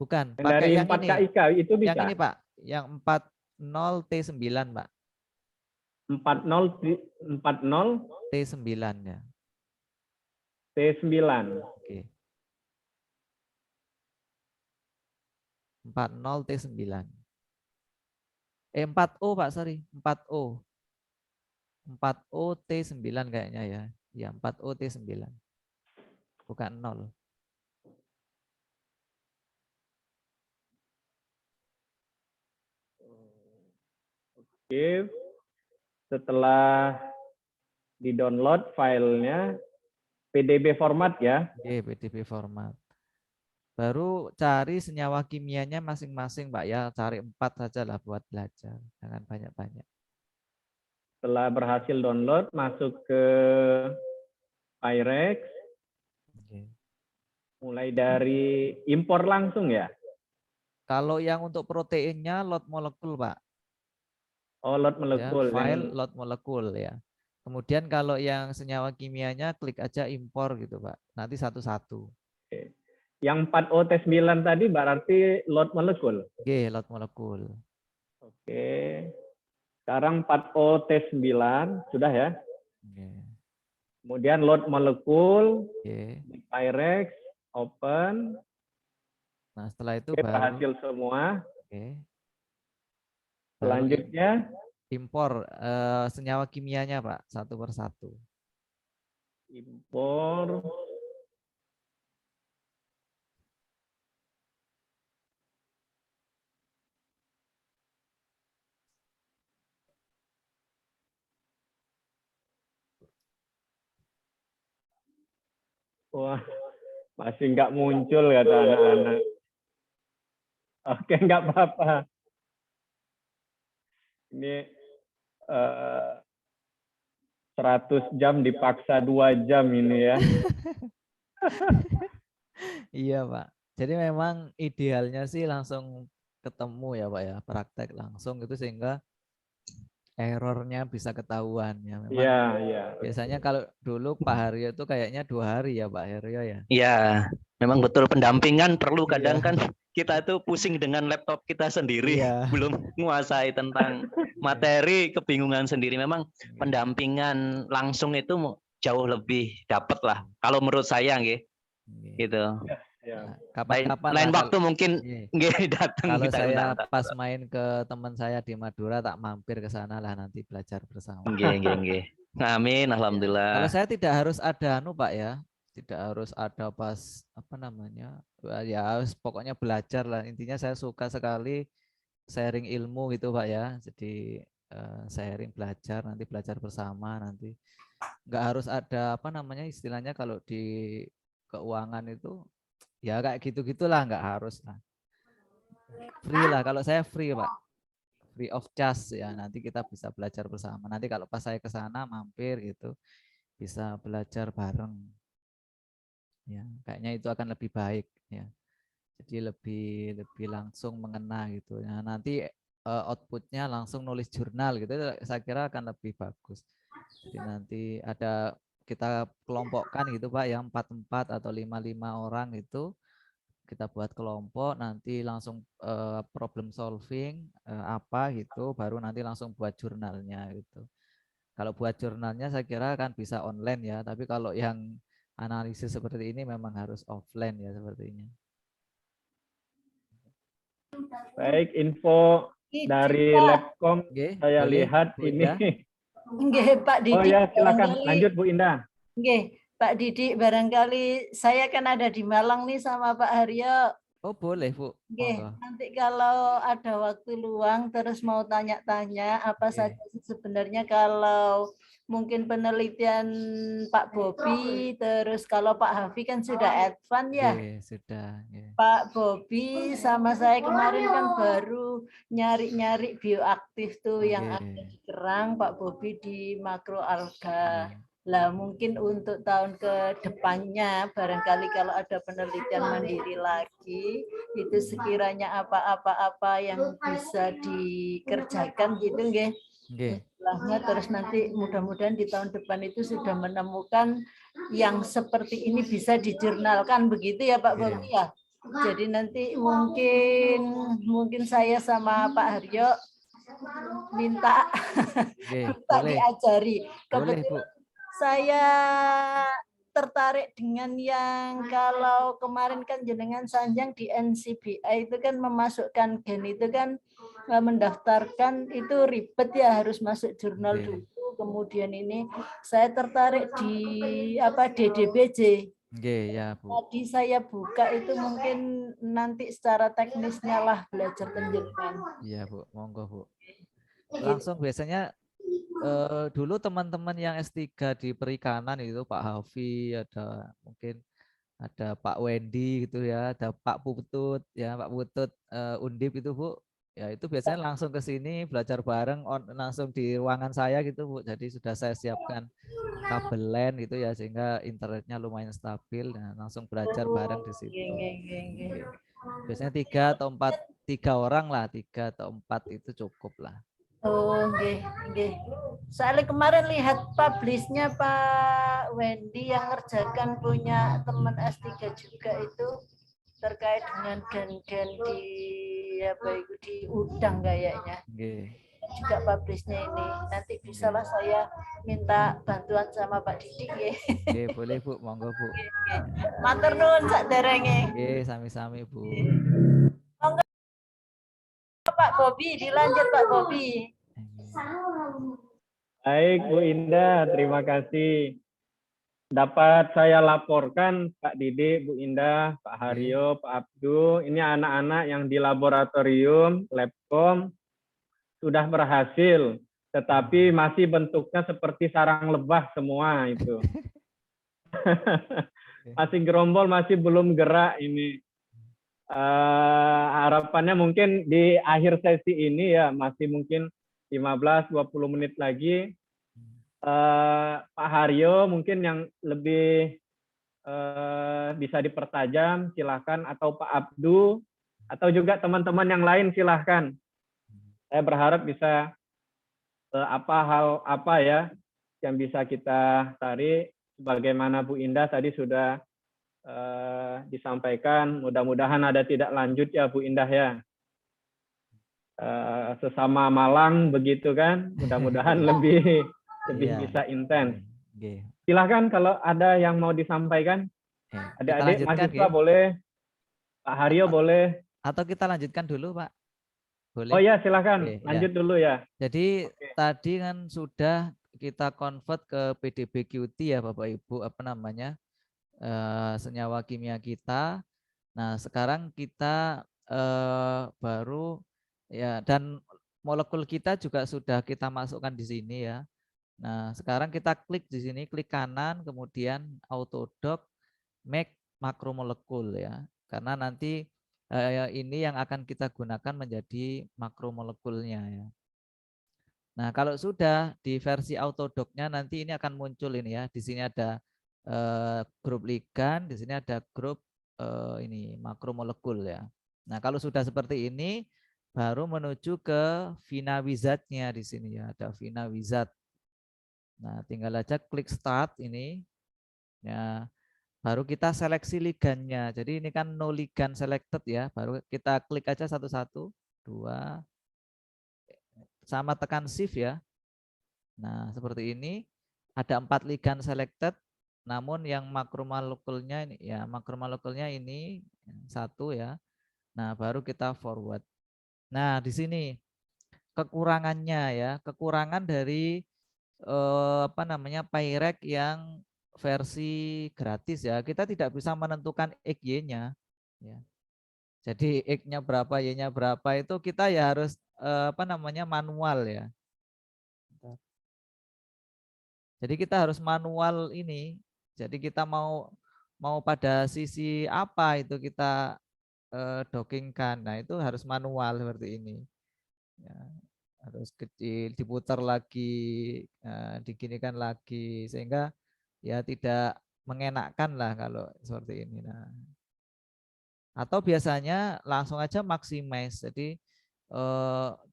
Bukan, pakai dari yang 4KIK ini. itu bisa. Yang ini Pak, yang 40T9 Pak. 40 T9 ya. T9. Oke. 40T9. 4O Pak, sorry. 4O. 4O T9 kayaknya ya. Ya, 4O T9. Bukan 0. Oke. Setelah di-download filenya PDB format ya. Oke, PDB format. Baru cari senyawa kimianya masing-masing Pak ya, cari 4 saja lah buat belajar, jangan banyak-banyak. Setelah berhasil download, masuk ke Pyrex. Oke. Mulai dari impor langsung ya? Kalau yang untuk proteinnya lot molekul, Pak. Oh, lot Ya, molekul. file lot molekul ya. Kemudian kalau yang senyawa kimianya klik aja impor gitu, Pak. Nanti satu-satu. Yang 4OT9 tadi berarti lot molekul. Oke, lot molekul. Oke. Sekarang 4OT9 sudah ya. Oke. Kemudian lot molekul, Oke. Pyrex, open. Nah, setelah itu Oke, baru berhasil semua. oke. Baru Selanjutnya impor senyawa kimianya, Pak, satu persatu. impor. Wah, masih nggak muncul kata anak-anak. Oke, nggak apa-apa. Ini 100 jam dipaksa 2 jam ini ya. Iya, Pak. Jadi memang idealnya sih langsung ketemu ya, Pak ya, praktek langsung gitu sehingga errornya bisa ketahuan ya. Memang Iya, iya. biasanya kalau dulu Pak Haryo itu kayaknya 2 hari ya, Pak Haryo ya. Iya, memang betul pendampingan perlu. Kadang Iya. kan kita itu pusing dengan laptop kita sendiri, Iya. belum menguasai tentang materi, kebingungan sendiri. Memang pendampingan langsung itu jauh lebih dapat lah. Kalau menurut saya, nggih, gitu. Ya. Nah, kapan-kapan Lain lah waktu mungkin iya. nggih datang Kalau kita saya undang. pas main ke teman saya di Madura tak mampir ke sana lah nanti belajar bersama. Nggih, nggih, nggih. Amin, alhamdulillah. Kalau saya tidak harus ada Pak ya. Tidak harus ada pas apa namanya? Ya pokoknya belajar lah. Intinya saya suka sekali sharing ilmu gitu, Pak ya. Jadi sharing belajar, nanti belajar bersama nanti. Nggak harus ada apa namanya istilahnya kalau di keuangan itu ya kayak gitu-gitulah, nggak harus lah. Free lah, kalau saya free, Pak. Free of charge ya, nanti kita bisa belajar bersama. Nanti kalau pas saya ke sana mampir gitu, bisa belajar bareng. Ya, kayaknya itu akan lebih baik ya. Jadi lebih langsung mengena gitu. Nah, nanti outputnya langsung nulis jurnal gitu, saya kira akan lebih bagus. Jadi nanti ada kita kelompokkan gitu, Pak, yang 4-4 atau 5-5 orang itu kita buat kelompok, nanti langsung problem solving apa gitu, baru nanti langsung buat jurnalnya gitu. Kalau buat jurnalnya saya kira kan bisa online ya, tapi kalau yang analisis seperti ini memang harus offline ya sepertinya. Baik, info dari Labcom saya boleh, lihat Bu ini. Indah. Nggih, Pak Didik. Oh ya, silakan barangkali- lanjut Bu Indah. Nggih, Pak Didik, barangkali saya kan ada di Malang nih sama Pak Haryo. Oh boleh, Bu. Nggih, Monggo. nanti kalau ada waktu luang terus mau tanya-tanya apa Oke. saja sih sebenarnya kalau mungkin penelitian Pak Bobi, terus kalau Pak Hafi kan sudah advance ya. Oke, sudah. Oke. Pak Bobi sama saya kemarin kan baru nyari-nyari bioaktif tuh yang Oke. ada di kerang, Pak Bobi di makroalga. Iya. Lah mungkin untuk tahun ke depannya barangkali kalau ada penelitian mandiri lagi itu sekiranya apa-apa yang bisa dikerjakan gitu nggih. Oke. Istilahnya terus nanti mudah-mudahan di tahun depan itu sudah menemukan yang seperti ini bisa dijurnalkan begitu ya Pak Oke. Bobi ya. Jadi nanti mungkin saya sama Pak Haryo minta Oke, minta boleh. diajari. Boleh, Bu. Kebetulan saya tertarik dengan yang kalau kemarin kan jenengan Sanjang di NCBI itu kan memasukkan gen itu kan mendaftarkan itu ribet ya, harus masuk jurnal Oke. dulu. Kemudian ini saya tertarik di DDBJ. Oke, ya, Bu. Tadi saya buka itu mungkin nanti secara teknisnya lah belajar penjelasan. Iya, Bu. Monggo, Bu. Langsung biasanya dulu teman-teman yang S3 di perikanan itu Pak Hafi, ada mungkin ada Pak Wendy gitu ya, ada Pak Putut ya, Pak Putut Undip itu Bu. Ya itu biasanya langsung ke sini belajar bareng langsung di ruangan saya gitu Bu. Jadi sudah saya siapkan kabel LAN gitu ya sehingga internetnya lumayan stabil. Nah, langsung belajar bareng di situ. Biasanya 3 3 orang lah, 3 atau 4 itu cukup lah. Oh, nggih, nggih. Soalnya kemarin lihat publishnya Pak Wendy yang ngerjakan punya teman S3 juga itu terkait dengan gen-gen di apa itu di udang kayaknya. Nggih. Juga publishnya ini. Nanti bisalah saya minta bantuan sama Pak Didi ya. Nggih, boleh Bu, monggo Bu. Matur nuwun saderenge. Nggih, sami-sami Bu. Monggo Pak Bobi, dilanjut Pak Bobi. Baik Bu Indah, terima kasih. Dapat saya laporkan Pak Didi, Bu Indah, Pak Haryo, Pak Abdu, ini anak-anak yang di laboratorium, Labcom, sudah berhasil, tetapi masih bentuknya seperti sarang lebah semua itu. Masih gerombol, masih belum gerak ini. Harapannya mungkin di akhir sesi ini ya, masih mungkin 15-20 menit lagi, Pak Haryo mungkin yang lebih bisa dipertajam, silahkan, atau Pak Abdu, atau juga teman-teman yang lain silahkan. Saya berharap bisa hal apa ya yang bisa kita tarik, sebagaimana Bu Indah tadi sudah disampaikan. Mudah-mudahan ada tidak lanjut ya Bu Indah ya. Sesama Malang begitu kan, mudah-mudahan lebih bisa intens. Silahkan kalau ada yang mau disampaikan, adik-adik mahasiswa boleh, Pak Haryo boleh. Atau kita lanjutkan dulu Pak. Boleh? Oh ya, silahkan lanjut dulu ya. Jadi tadi kan sudah kita convert ke PDB-QT ya Bapak Ibu, apa namanya, senyawa kimia kita. Nah sekarang kita baru ya, dan molekul kita juga sudah kita masukkan di sini ya. Nah sekarang kita klik di sini, klik kanan, kemudian autodoc make makromolekul ya, karena nanti ini yang akan kita gunakan menjadi makromolekulnya ya. Nah kalau sudah di versi autodocnya nanti ini akan muncul ini ya, di sini ada grup ligan, di sini ada grup ini makromolekul ya. Nah kalau sudah seperti ini baru menuju ke Vina Wizard-nya di sini ya, ada Vina Wizard. Nah tinggal aja klik start ini ya, baru kita seleksi ligannya. Jadi ini kan no ligan selected ya, baru kita klik aja satu-satu, 2, sama tekan shift ya. Nah seperti ini ada 4 ligan selected, namun yang makromolekulnya ini ya, makromolekulnya ini 1 ya. Nah baru kita forward. Nah di sini kekurangannya ya, kekurangan dari apa namanya Pyrek yang versi gratis ya, kita tidak bisa menentukan XY-nya ya. Jadi X-nya berapa, Y-nya berapa itu kita ya harus apa namanya manual ya. Jadi kita harus manual ini. Jadi kita mau pada sisi apa itu kita dockingkan. Nah itu harus manual seperti ini. Ya, harus kecil, diputar lagi, diginikan lagi, sehingga ya tidak mengenakkan lah kalau seperti ini. Nah, atau biasanya langsung aja maximize. Jadi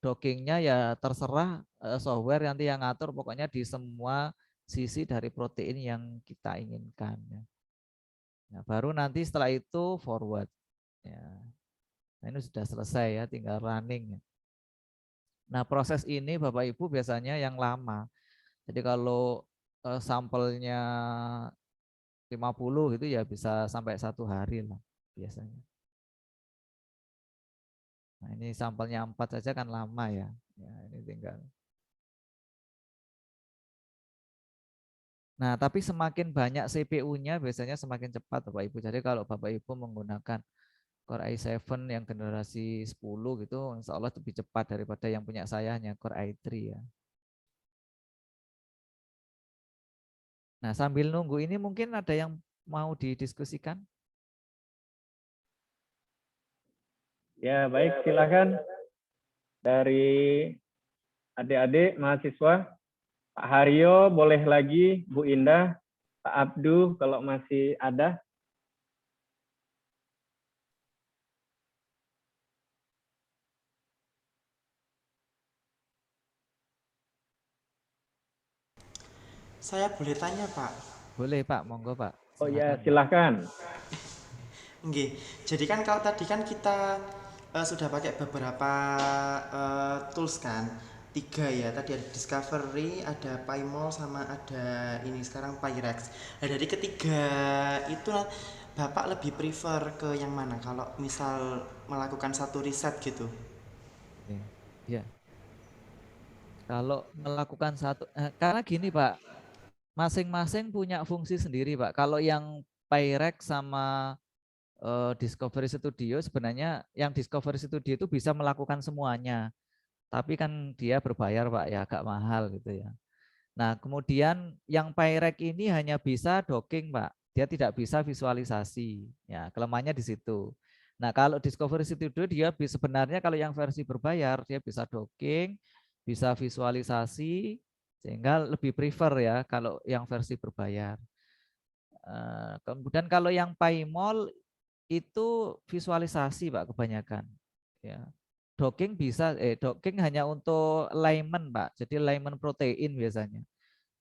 dockingnya ya terserah software nanti yang ngatur, pokoknya di semua sisi dari protein yang kita inginkan. Ya. Nah, baru nanti setelah itu forward. Ya. Nah, ini sudah selesai ya, tinggal running. Ya. Nah proses ini Bapak Ibu biasanya yang lama. Jadi kalau sampelnya 50 itu ya bisa sampai 1 hari lah biasanya. Nah ini sampelnya 4 saja kan lama ya. Ya ini tinggal. Nah tapi semakin banyak CPU-nya biasanya semakin cepat Bapak Ibu. Jadi kalau Bapak Ibu menggunakan Core i7 yang generasi 10 gitu, insya Allah lebih cepat daripada yang punya saya hanya Core i3 ya. Nah sambil nunggu ini mungkin ada yang mau didiskusikan? Ya baik, silakan dari adik-adik mahasiswa. Pak Haryo boleh lagi, Bu Indah, Pak Abdu kalau masih ada. Saya boleh tanya, Pak? Boleh Pak, monggo Pak. Oh ya, Silakan, Pak. silahkan. Nggih. Jadi kan kalau tadi kan kita sudah pakai beberapa tools kan. 3 ya. Tadi ada Discovery, ada PyMol, sama ada ini sekarang PyRex. Nah, dari ketiga itu Bapak lebih prefer ke yang mana kalau misal melakukan satu riset gitu? Oke. Ya, kalau melakukan karena gini Pak, masing-masing punya fungsi sendiri Pak. Kalau yang PyRex sama Discovery Studio, sebenarnya yang Discovery Studio itu bisa melakukan semuanya. Tapi kan dia berbayar Pak ya, agak mahal gitu ya. Nah, kemudian yang PyRex ini hanya bisa docking Pak. Dia tidak bisa visualisasi. Ya, kelemahannya di situ. Nah, kalau Discovery Studio dia sebenarnya kalau yang versi berbayar dia bisa docking, bisa visualisasi, sehingga lebih prefer ya kalau yang versi berbayar. Kemudian kalau yang PyMol itu visualisasi Pak kebanyakan. Ya. Docking hanya untuk alignment Pak. Jadi alignment protein biasanya.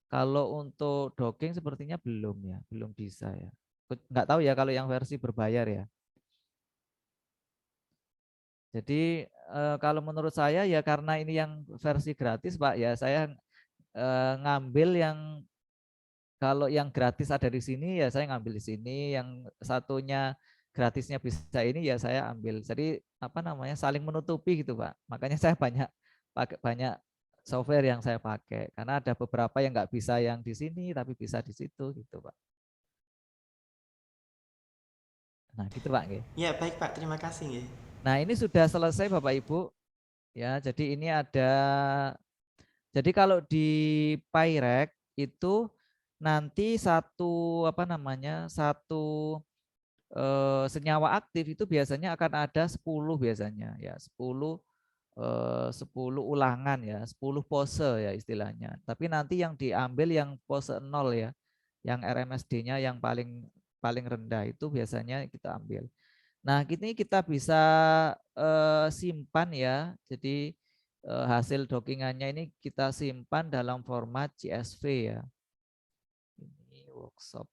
Kalau untuk docking sepertinya belum ya, belum bisa ya. Nggak tahu ya kalau yang versi berbayar ya. Jadi kalau menurut saya ya karena ini yang versi gratis Pak ya, saya ngambil yang kalau yang gratis ada di sini ya saya ngambil di sini, yang satunya gratisnya bisa ini ya saya ambil. Jadi apa namanya saling menutupi gitu Pak. Makanya saya banyak software yang saya pakai karena ada beberapa yang nggak bisa yang di sini tapi bisa di situ gitu Pak. Nah gitu Pak. Ya, baik Pak, terima kasih nggih. Nah ini sudah selesai Bapak Ibu ya. Jadi ini jadi kalau di PyRex itu nanti satu senyawa aktif itu biasanya akan ada 10 biasanya ya 10 ulangan ya 10 pose ya istilahnya. Tapi nanti yang diambil yang pose 0 ya, yang RMSD-nya yang paling rendah itu biasanya kita ambil. Nah, ini kita bisa simpan ya. Jadi hasil dockingannya ini kita simpan dalam format CSV ya. Ini workshop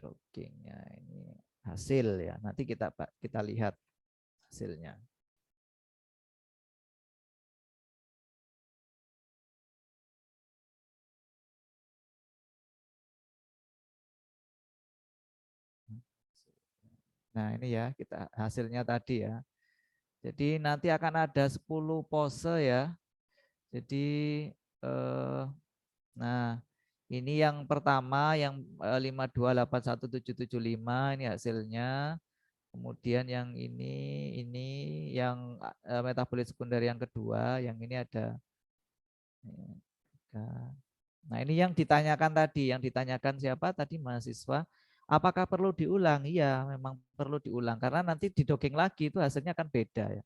dockingnya ini hasil ya. Nanti kita lihat hasilnya. Nah, ini ya kita hasilnya tadi ya. Jadi nanti akan ada 10 pose ya. Jadi nah, ini yang pertama yang 5281775 ini hasilnya. Kemudian yang ini yang metabolit sekunder yang kedua, yang ini ada. Nah, ini yang ditanyakan tadi, yang ditanyakan siapa tadi mahasiswa, apakah perlu diulang? Iya, memang perlu diulang karena nanti di docking lagi itu hasilnya akan beda ya.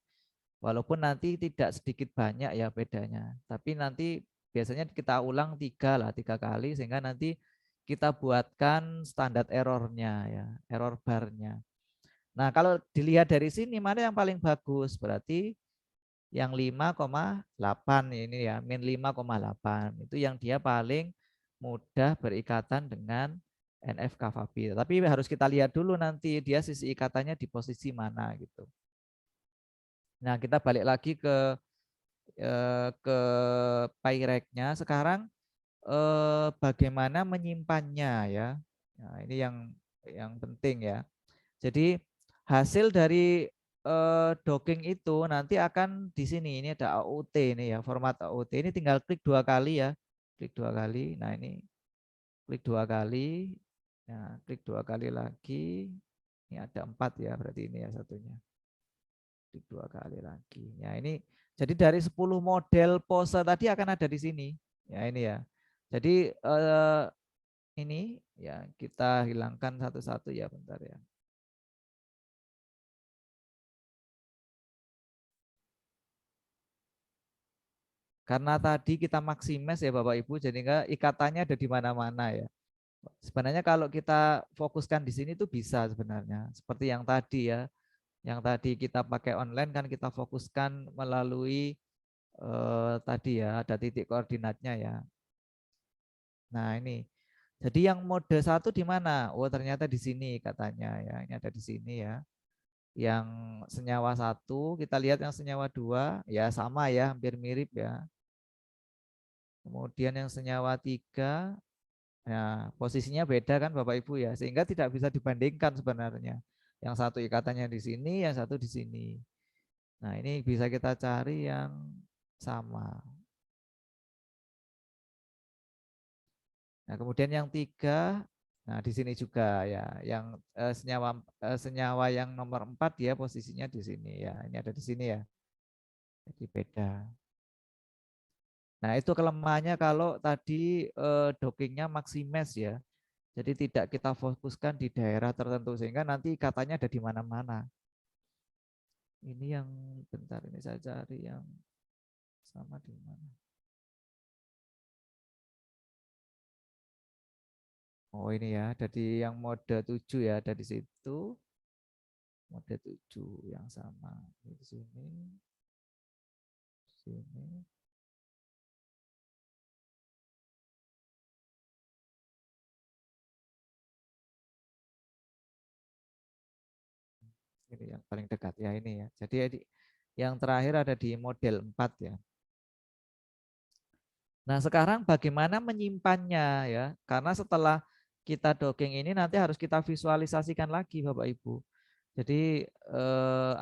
Walaupun nanti tidak sedikit banyak ya bedanya, tapi nanti biasanya kita ulang 3 kali sehingga nanti kita buatkan standar errornya ya, error barnya. Nah, kalau dilihat dari sini mana yang paling bagus? Berarti yang 5,8 ini ya, min 5,8 itu yang dia paling mudah berikatan dengan NF-kappa-B. Tapi harus kita lihat dulu nanti dia sisi ikatannya di posisi mana gitu. Nah, kita balik lagi ke PyRex-nya. Sekarang bagaimana menyimpannya ya. Nah, ini yang penting ya. Jadi hasil dari docking itu nanti akan di sini. Ini ada AOT ini ya, format AOT. Ini tinggal klik 2 kali ya. Klik 2 kali. Nah, ini klik 2 kali. Nah, klik 2 kali lagi. Ini ada 4 ya, berarti ini ya satunya. Klik 2 kali lagi. Ya, ini jadi dari 10 model pose tadi akan ada di sini. Ya, ini ya. Jadi ini ya kita hilangkan satu-satu ya, bentar ya. Karena tadi kita maksimis ya Bapak Ibu, jadi enggak ikatannya ada di mana-mana ya. Sebenarnya kalau kita fokuskan di sini tuh bisa sebenarnya. Seperti yang tadi ya. Yang tadi kita pakai online kan kita fokuskan melalui tadi ya, ada titik koordinatnya ya. Nah, ini. Jadi yang mode 1 di mana? Oh, ternyata di sini katanya ya. Ini ada di sini ya. Yang senyawa 1, kita lihat yang senyawa 2, ya sama ya, hampir mirip ya. Kemudian yang senyawa 3, ya posisinya beda kan Bapak Ibu ya, sehingga tidak bisa dibandingkan sebenarnya. Yang satu ikatannya di sini, yang satu di sini. Nah, ini bisa kita cari yang sama. Nah, kemudian yang 3, nah di sini juga ya, yang senyawa yang nomor 4 ya posisinya di sini ya. Ini ada di sini ya. Jadi beda. Nah, itu kelemahannya kalau tadi dockingnya maksimes ya. Jadi tidak kita fokuskan di daerah tertentu sehingga nanti katanya ada di mana-mana. Ini yang bentar ini saya cari yang sama di mana. Oh, ini ya, jadi yang mode 7 ya, ada di situ. Mode 7 yang sama di sini. Sini. Ini yang paling dekat ya ini ya. Jadi yang terakhir ada di model 4 ya. Nah, sekarang bagaimana menyimpannya ya? Karena setelah kita docking ini nanti harus kita visualisasikan lagi Bapak Ibu. Jadi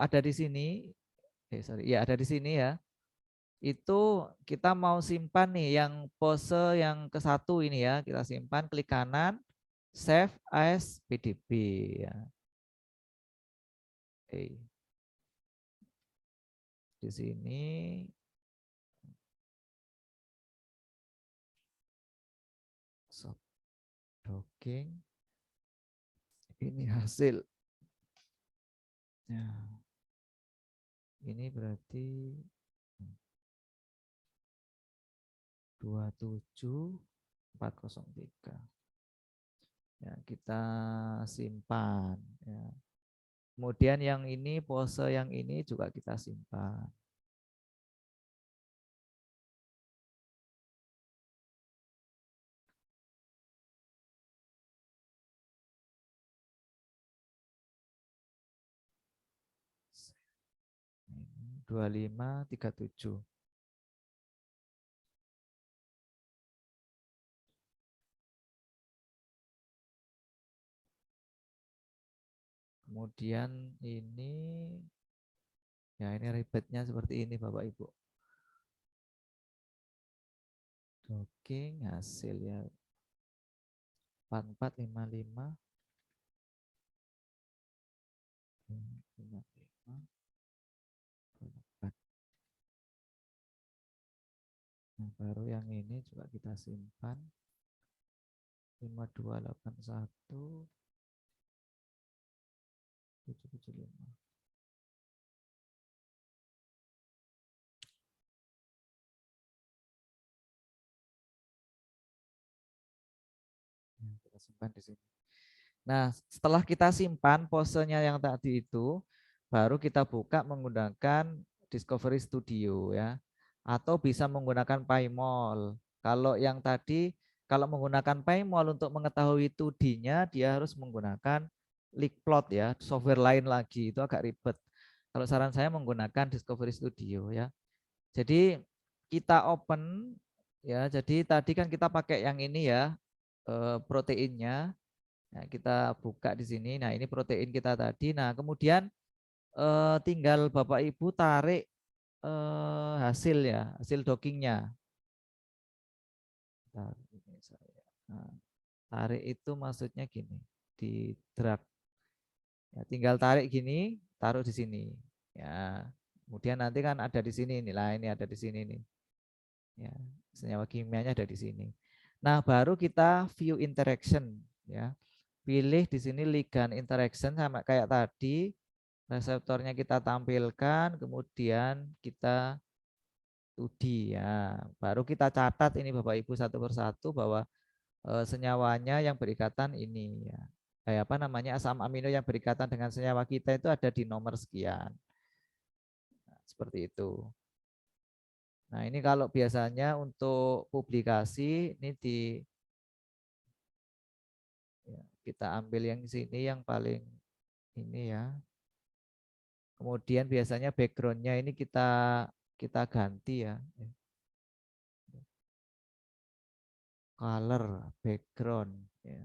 ada di sini, ya ada di sini ya. Itu kita mau simpan nih yang pose yang ke-1 ini ya, kita simpan, klik kanan, save as PDB ya. Oke. Di sini soft docking. Ini hasil. Ya. Ini berarti 27403. Ya, kita simpan ya. Kemudian yang ini pose yang ini juga kita simpan. Ini 2537. Kemudian ini, ya ini ribetnya seperti ini Bapak Ibu. Docking hasilnya 4455. 55. Nah, baru yang ini juga kita simpan. 5281. 775. Kita simpan di sini. Nah, setelah kita simpan posenya yang tadi itu, baru kita buka menggunakan Discovery Studio ya, atau bisa menggunakan PyMol. Kalau yang tadi, kalau menggunakan PyMol untuk mengetahui 2D-nya, dia harus menggunakan Leakplot ya, software lain lagi, itu agak ribet. Kalau saran saya menggunakan Discovery Studio ya. Jadi kita open ya, jadi tadi kan kita pakai yang ini ya, proteinnya. Nah, kita buka di sini. Nah, ini protein kita tadi. Nah, kemudian tinggal Bapak Ibu tarik hasil ya, hasil dockingnya. Nah, tarik itu maksudnya gini, di drag. Ya, tinggal tarik gini, taruh di sini. Ya, kemudian nanti kan ada di sini inilah, ini ada di sini nih. Ya, senyawa kimianya ada di sini. Nah, baru kita view interaction ya. Pilih di sini ligand interaction sama kayak tadi, reseptornya kita tampilkan, kemudian kita 2D ya. Baru kita catat ini Bapak Ibu satu persatu bahwa senyawanya yang berikatan ini ya. Kayak apa namanya, asam amino yang berikatan dengan senyawa kita itu ada di nomor sekian. Nah, seperti itu. Nah, ini kalau biasanya untuk publikasi ini kita ambil yang sini yang paling ini ya. Kemudian biasanya backgroundnya ini kita ganti ya. Color background ya.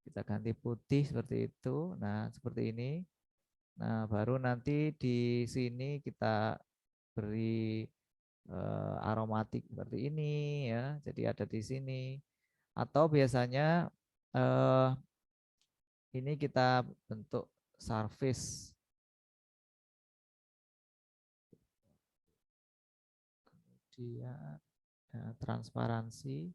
Kita ganti putih seperti itu. Nah, seperti ini. Nah, baru nanti di sini kita beri aromatik seperti ini ya. Jadi ada di sini. Atau biasanya ini kita bentuk surface. Kemudian transparansi.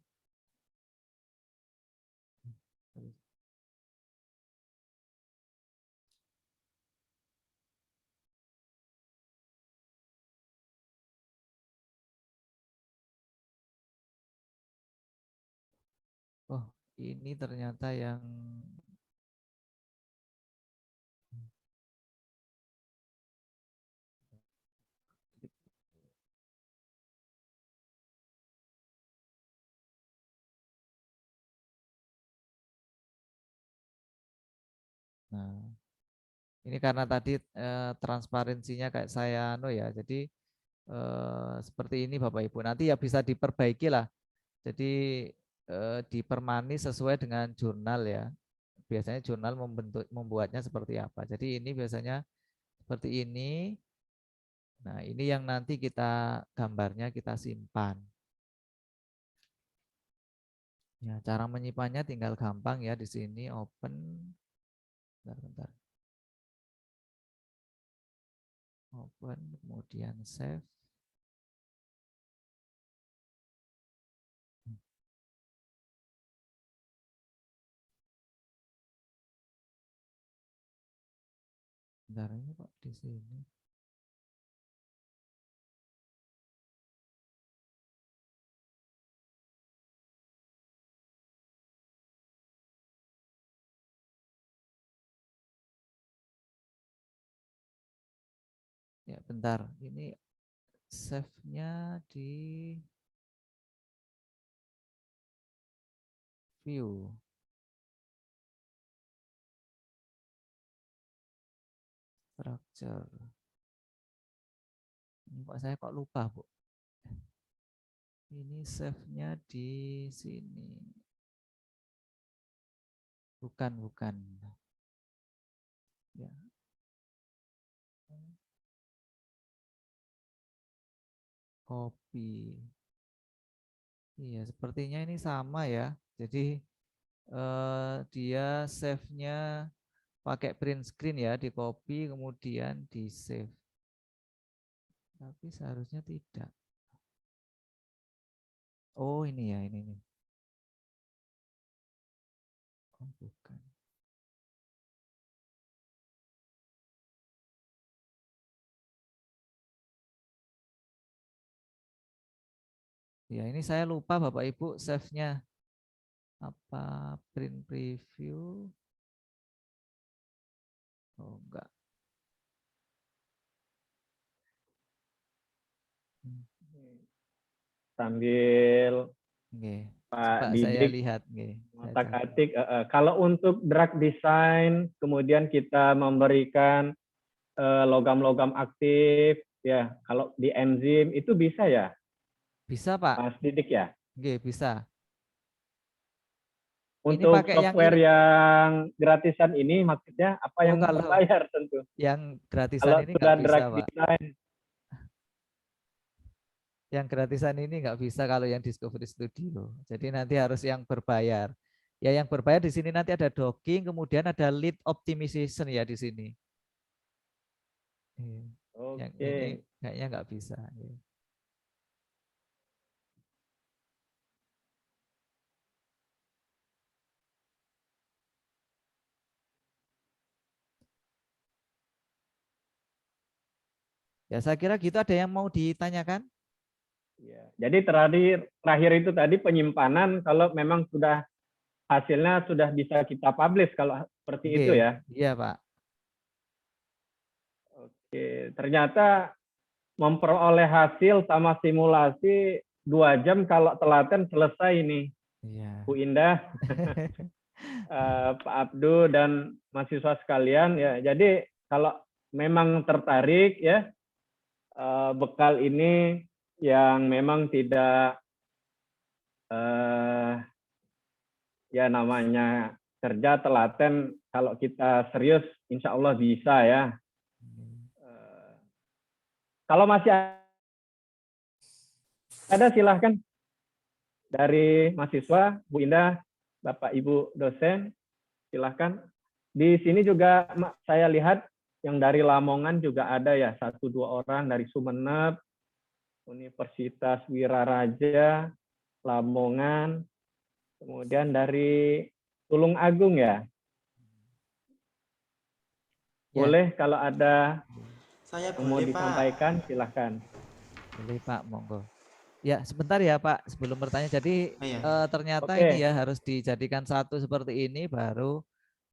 Oh, ini ternyata yang nah, ini karena tadi transparansinya kayak saya ya. Jadi seperti ini Bapak Ibu. Nanti ya bisa diperbaiki lah. Jadi dipermanis sesuai dengan jurnal ya. Biasanya jurnal membuatnya seperti apa. Jadi ini biasanya seperti ini. Nah, ini yang nanti kita gambarnya kita simpan. Ya, cara menyimpannya tinggal gampang ya di sini open. Bentar. Open, kemudian save. Bentar ini kok di sini. Ya, bentar. Ini save-nya di view. Structure. Ini kok saya kok lupa, Bu. Ini save-nya di sini. Bukan. Ya. Copy. Iya, sepertinya ini sama ya. Jadi dia save-nya pakai print screen ya, di copy kemudian di save. Tapi seharusnya tidak. Oh, ini ya, ini. Oh, bukan. Ya, ini saya lupa Bapak Ibu save-nya apa print preview. Oh, enggak. Sambil Oke. Pak Coba saya Didik lihat. Oke. ngotak-atik. Kalau untuk drag design, kemudian kita memberikan logam-logam aktif, ya. Kalau di enzim itu bisa ya, Bisa Pak. Mas Didik ya. Oke, bisa. Ini Untuk pakai yang software ini. yang gratisan ini maksudnya apa yang kalau berbayar tentu. yang gratisan Kalau ini sudah nggak bisa, drag Pak. design, Yang gratisan ini nggak bisa kalau yang Discovery Studio. Jadi nanti harus yang berbayar. Ya, yang berbayar di sini nanti ada docking, kemudian ada lead optimization ya di sini. Yang ini oke. kayaknya nggak bisa. Ya, saya kira gitu. Ada yang mau ditanyakan? Ya. Jadi terakhir itu tadi penyimpanan kalau memang sudah hasilnya sudah bisa kita publish kalau seperti itu ya. Iya, Pak. Oke, ternyata memperoleh hasil sama simulasi 2 jam, kalau telaten selesai ini. Iya. Bu Indah, Pak Abdu dan mahasiswa sekalian ya. Jadi kalau memang tertarik ya, bekal ini yang memang tidak ya namanya kerja telaten, kalau kita serius insya Allah bisa ya. Kalau masih ada silahkan dari mahasiswa, Bu Indah, Bapak Ibu dosen, silahkan. Di sini juga saya lihat yang dari Lamongan juga ada ya, 1-2 orang dari Sumeneb, Universitas Wiraraja, Lamongan, kemudian dari Tulung Agung ya. Boleh kalau ada Saya yang mau boleh, Pak. disampaikan, silahkan. Boleh Pak, monggo. Ya, sebentar ya Pak, sebelum bertanya. Jadi Oh, iya. ternyata Oke. ini ya harus dijadikan satu seperti ini, baru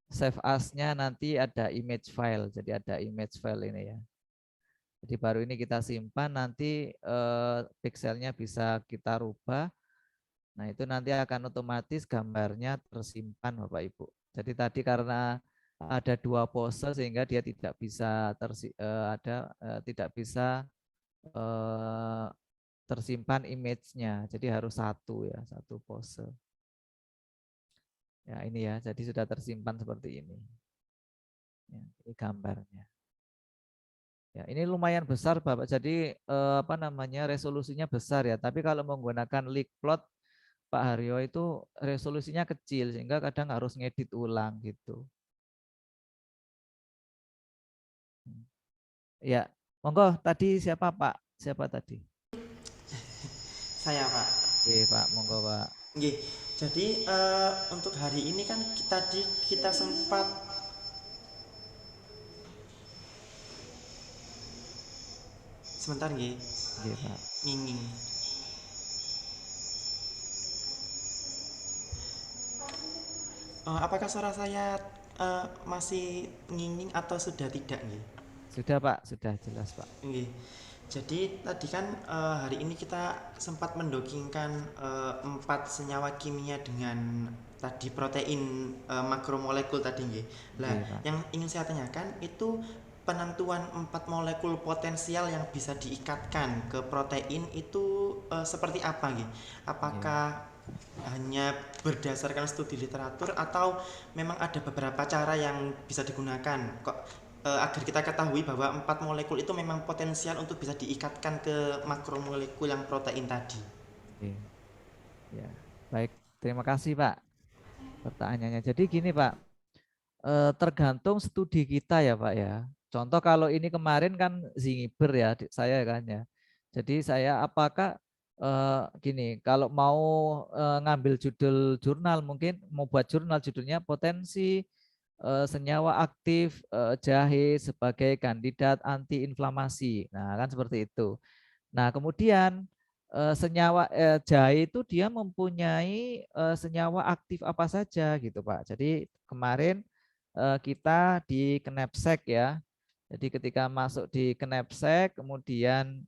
save as-nya nanti ada image file. Jadi ada image file ini ya. Jadi baru ini kita simpan, nanti pixelnya bisa kita rubah. Nah itu nanti akan otomatis gambarnya tersimpan Bapak Ibu. Jadi tadi karena ada 2 pose sehingga dia tidak bisa tidak bisa tersimpan image-nya. Jadi harus satu ya, satu pose. Ya ini ya, jadi sudah tersimpan seperti ini. Ya, ini gambarnya. Ya, ini lumayan besar Bapak. Jadi apa namanya, resolusinya besar ya. Tapi kalau menggunakan leafplot Pak Haryo itu resolusinya kecil sehingga kadang harus ngedit ulang gitu. Ya, monggo tadi siapa Pak? Siapa tadi? Saya, Pak. Oke Pak, monggo Pak. Nggih. Jadi untuk hari ini kan tadi kita sempat sebentar nggih. Nggih Pak. Nginging. Apakah suara saya masih nginging atau sudah tidak nggih? Sudah Pak, sudah jelas Pak. Nggih. Jadi tadi kan hari ini kita sempat mendokingkan 4 senyawa kimia dengan tadi protein makromolekul tadi nggih. Lah, yang ingin saya tanyakan itu penentuan 4 molekul potensial yang bisa diikatkan ke protein itu seperti apa nggih? Apakah hanya berdasarkan studi literatur atau memang ada beberapa cara yang bisa digunakan agar kita ketahui bahwa 4 molekul itu memang potensial untuk bisa diikatkan ke makromolekul yang protein tadi. Ya, baik, terima kasih Pak pertanyaannya. Jadi gini Pak, tergantung studi kita ya Pak ya. Contoh kalau ini kemarin kan Zingiber ya saya kan ya. Jadi saya apakah gini, kalau mau ngambil judul jurnal, mungkin mau buat jurnal judulnya potensi senyawa aktif jahe sebagai kandidat antiinflamasi. Nah, kan seperti itu. Nah, kemudian senyawa jahe itu dia mempunyai senyawa aktif apa saja gitu, Pak. Jadi kemarin kita di Knapsack ya. Jadi ketika masuk di Knapsack, kemudian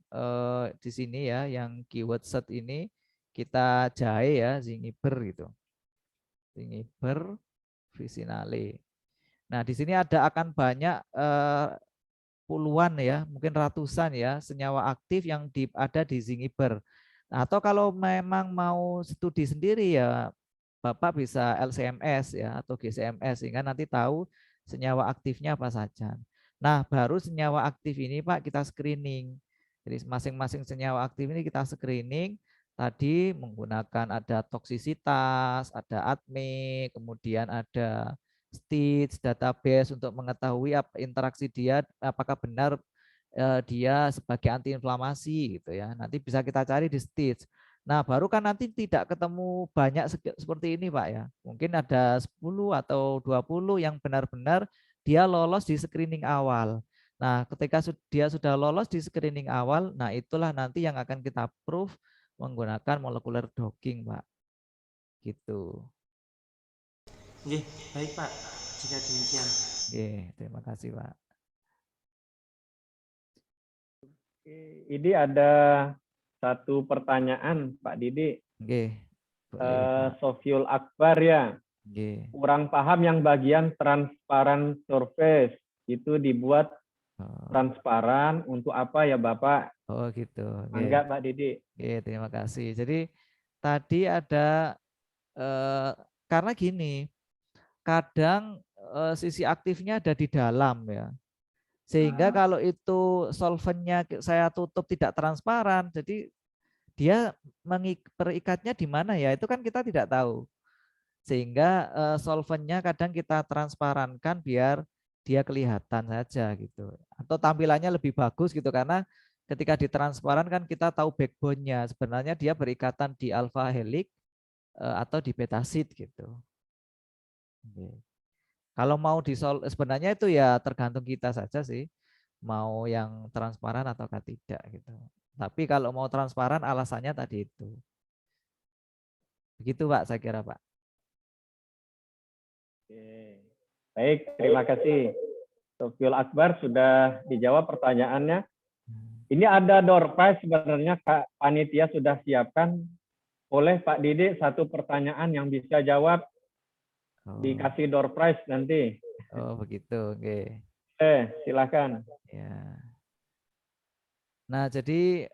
di sini ya yang keyword set ini kita jahe ya, Zingiber gitu. Zingiber vicinale. Nah, di sini akan banyak puluhan ya, mungkin ratusan ya senyawa aktif yang ada di Zingiber. Nah, atau kalau memang mau studi sendiri ya Bapak bisa LCMS ya atau GCMS sehingga nanti tahu senyawa aktifnya apa saja. Nah, baru senyawa aktif ini Pak kita screening. Jadi masing-masing senyawa aktif ini kita screening. Tadi menggunakan ada toksisitas, ada ADME, kemudian ada STITCH database untuk mengetahui interaksi dia apakah benar dia sebagai antiinflamasi gitu ya. Nanti bisa kita cari di STITCH. Nah, baru kan nanti tidak ketemu banyak seperti ini Pak ya. Mungkin ada 10 atau 20 yang benar-benar dia lolos di screening awal. Nah, ketika dia sudah lolos di screening awal, nah itulah nanti yang akan kita proof menggunakan molecular docking, Pak. Gitu. Nggih, baik Pak. Jika demikian. Oke, terima kasih Pak. Ini ada satu pertanyaan Pak Didi. Nggih, boleh, Pak. Sofiul Akbar ya. Nggih. Kurang paham yang bagian transparan surface itu dibuat transparan untuk apa ya Bapak? Oh gitu. Enggak Pak Didi. Oke, terima kasih. Jadi tadi ada karena gini, kadang sisi aktifnya ada di dalam ya. Sehingga kalau itu solvennya saya tutup tidak transparan, jadi dia perikatnya di mana ya? Itu kan kita tidak tahu. Sehingga solvennya kadang kita transparankan biar dia kelihatan saja gitu. Atau tampilannya lebih bagus gitu karena ketika ditransparan kan kita tahu backbone-nya. Sebenarnya dia berikatan di alpha helix atau di beta sheet gitu. Oke. Kalau mau sebenarnya itu ya tergantung kita saja sih. Mau yang transparan ataukah tidak gitu. Tapi kalau mau transparan alasannya tadi itu. Begitu Pak, saya kira Pak. Oke. Baik, terima kasih. Sofiul Akbar sudah dijawab pertanyaannya. Ini ada door prize sebenarnya Kak panitia sudah siapkan. Oleh Pak Didi satu pertanyaan yang bisa jawab dikasih door prize nanti. Oh begitu, oke. Silakan. Ya. Nah jadi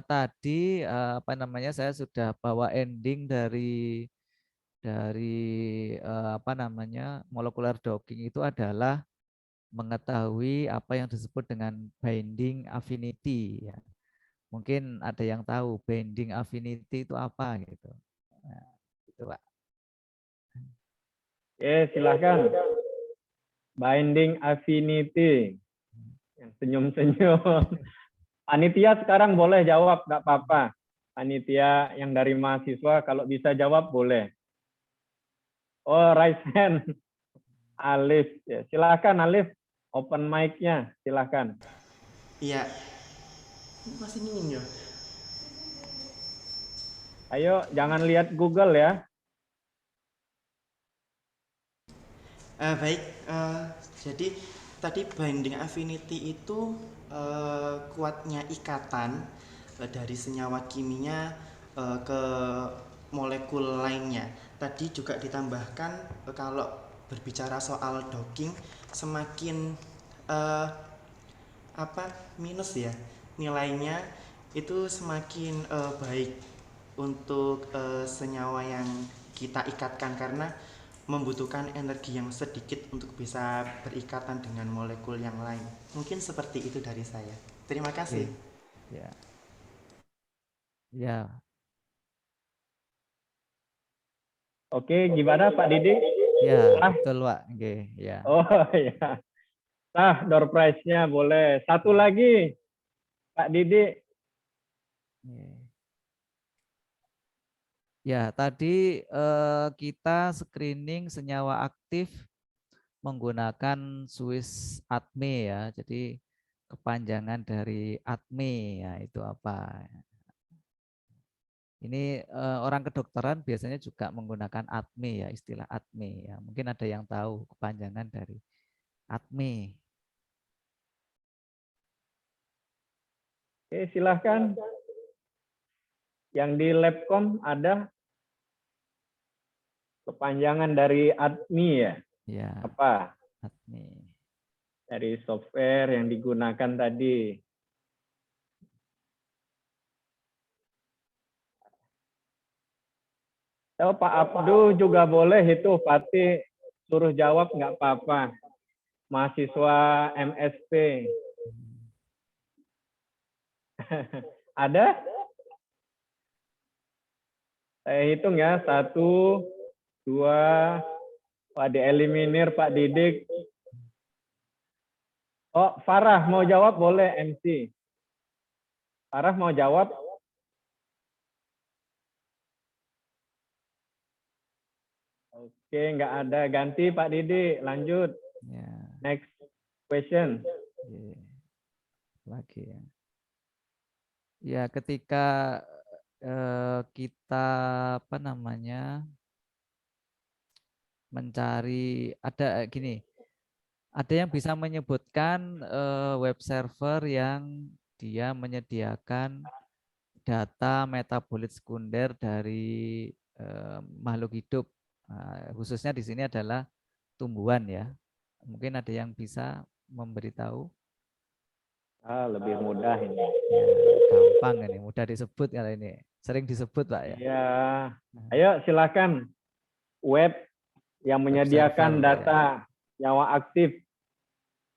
tadi apa namanya saya sudah bawa ending dari apa namanya molecular docking itu adalah mengetahui apa yang disebut dengan binding affinity ya. Mungkin ada yang tahu binding affinity itu apa gitu. Nah, itu Pak. Silakan. Binding affinity. Yang senyum-senyum. Panitia sekarang boleh jawab, nggak apa-apa. Panitia yang dari mahasiswa kalau bisa jawab boleh. Oh, raise hand. Alif. Ya, silakan Alif. Open mic-nya, silakan. Iya. Masih dingin ya. Ayo, jangan lihat Google ya. Baik, jadi tadi binding affinity itu kuatnya ikatan dari senyawa kimia ke molekul lainnya. Tadi juga ditambahkan kalau berbicara soal docking semakin minus ya nilainya itu semakin baik untuk senyawa yang kita ikatkan karena membutuhkan energi yang sedikit untuk bisa berikatan dengan molekul yang lain. Mungkin seperti itu dari saya. Terima kasih. Ya. Ya. Oke, gimana Pak Didi? Ya, betul Pak. Oke, ya. Oh ya. Nah, door prize-nya boleh. Satu lagi, Pak Didi. Ya, tadi kita screening senyawa aktif menggunakan Swiss ATME ya. Jadi kepanjangan dari ATME ya itu apa? Ini orang kedokteran biasanya juga menggunakan ATME ya, istilah ATME ya. Mungkin ada yang tahu kepanjangan dari ATME. Oke, silahkan. Yang di Labcom ada kepanjangan dari ATME ya? Ya. Apa? ATME. Dari software yang digunakan tadi. Oh, Pak Abdu juga boleh itu, Fatih suruh jawab nggak apa-apa. Mahasiswa MSP. Ada? Saya hitung ya, 1, 2, Pak dieliminir, Pak Didik. Oh, Farah mau jawab boleh MC. Farah mau jawab? Oke, nggak ada. Ganti Pak Didi, lanjut. Ya. Next question. Lagi ya. Ya, ketika kita apa namanya mencari ada gini, ada yang bisa menyebutkan web server yang dia menyediakan data metabolit sekunder dari makhluk hidup. Nah, khususnya di sini adalah tumbuhan ya. Mungkin ada yang bisa memberitahu. Lebih mudah ini. Ya, gampang ini, mudah disebut kalau ini. Sering disebut, Pak ya. Ya, ayo silakan web yang menyediakan server, data nyawa aktif.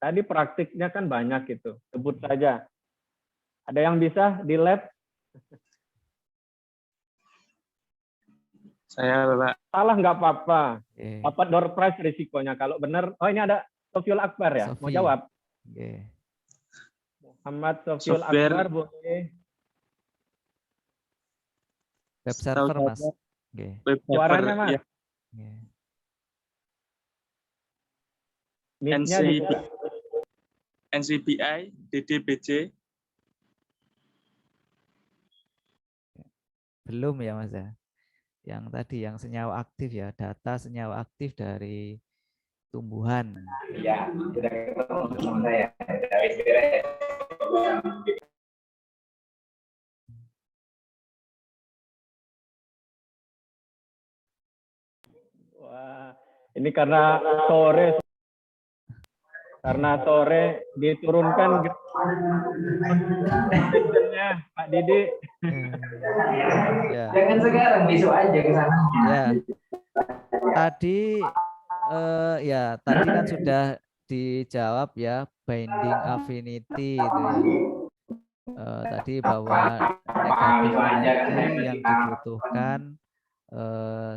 Tadi praktiknya kan banyak itu, sebut saja. Ada yang bisa di lab? Saya, Bapak. Salah nggak apa-apa. Oke. Dapat door prize risikonya. Kalau benar, oh ini ada Sofiul Akbar ya, mau Sofi. jawab? Oke. Muhammad Sofiul Software. Akbar boleh. Web server, Mas. Oke. Web server, Suaranya, Mas. ya. Oke. Mic-nya dibuka. NCBI, DDBJ. Belum ya, Mas ya. Yang tadi yang senyawa aktif ya, data senyawa aktif dari tumbuhan. Ya, sudah ketemu sama saya. Wah, ini karena sore diturunkan notification-nya, Pak Didi. Ya. Jangan sekarang, besok aja ke sana. Ya. Tadi tadi kan sudah dijawab ya, binding affinity itu ya. Tadi bahwa negatif energi yang dibutuhkan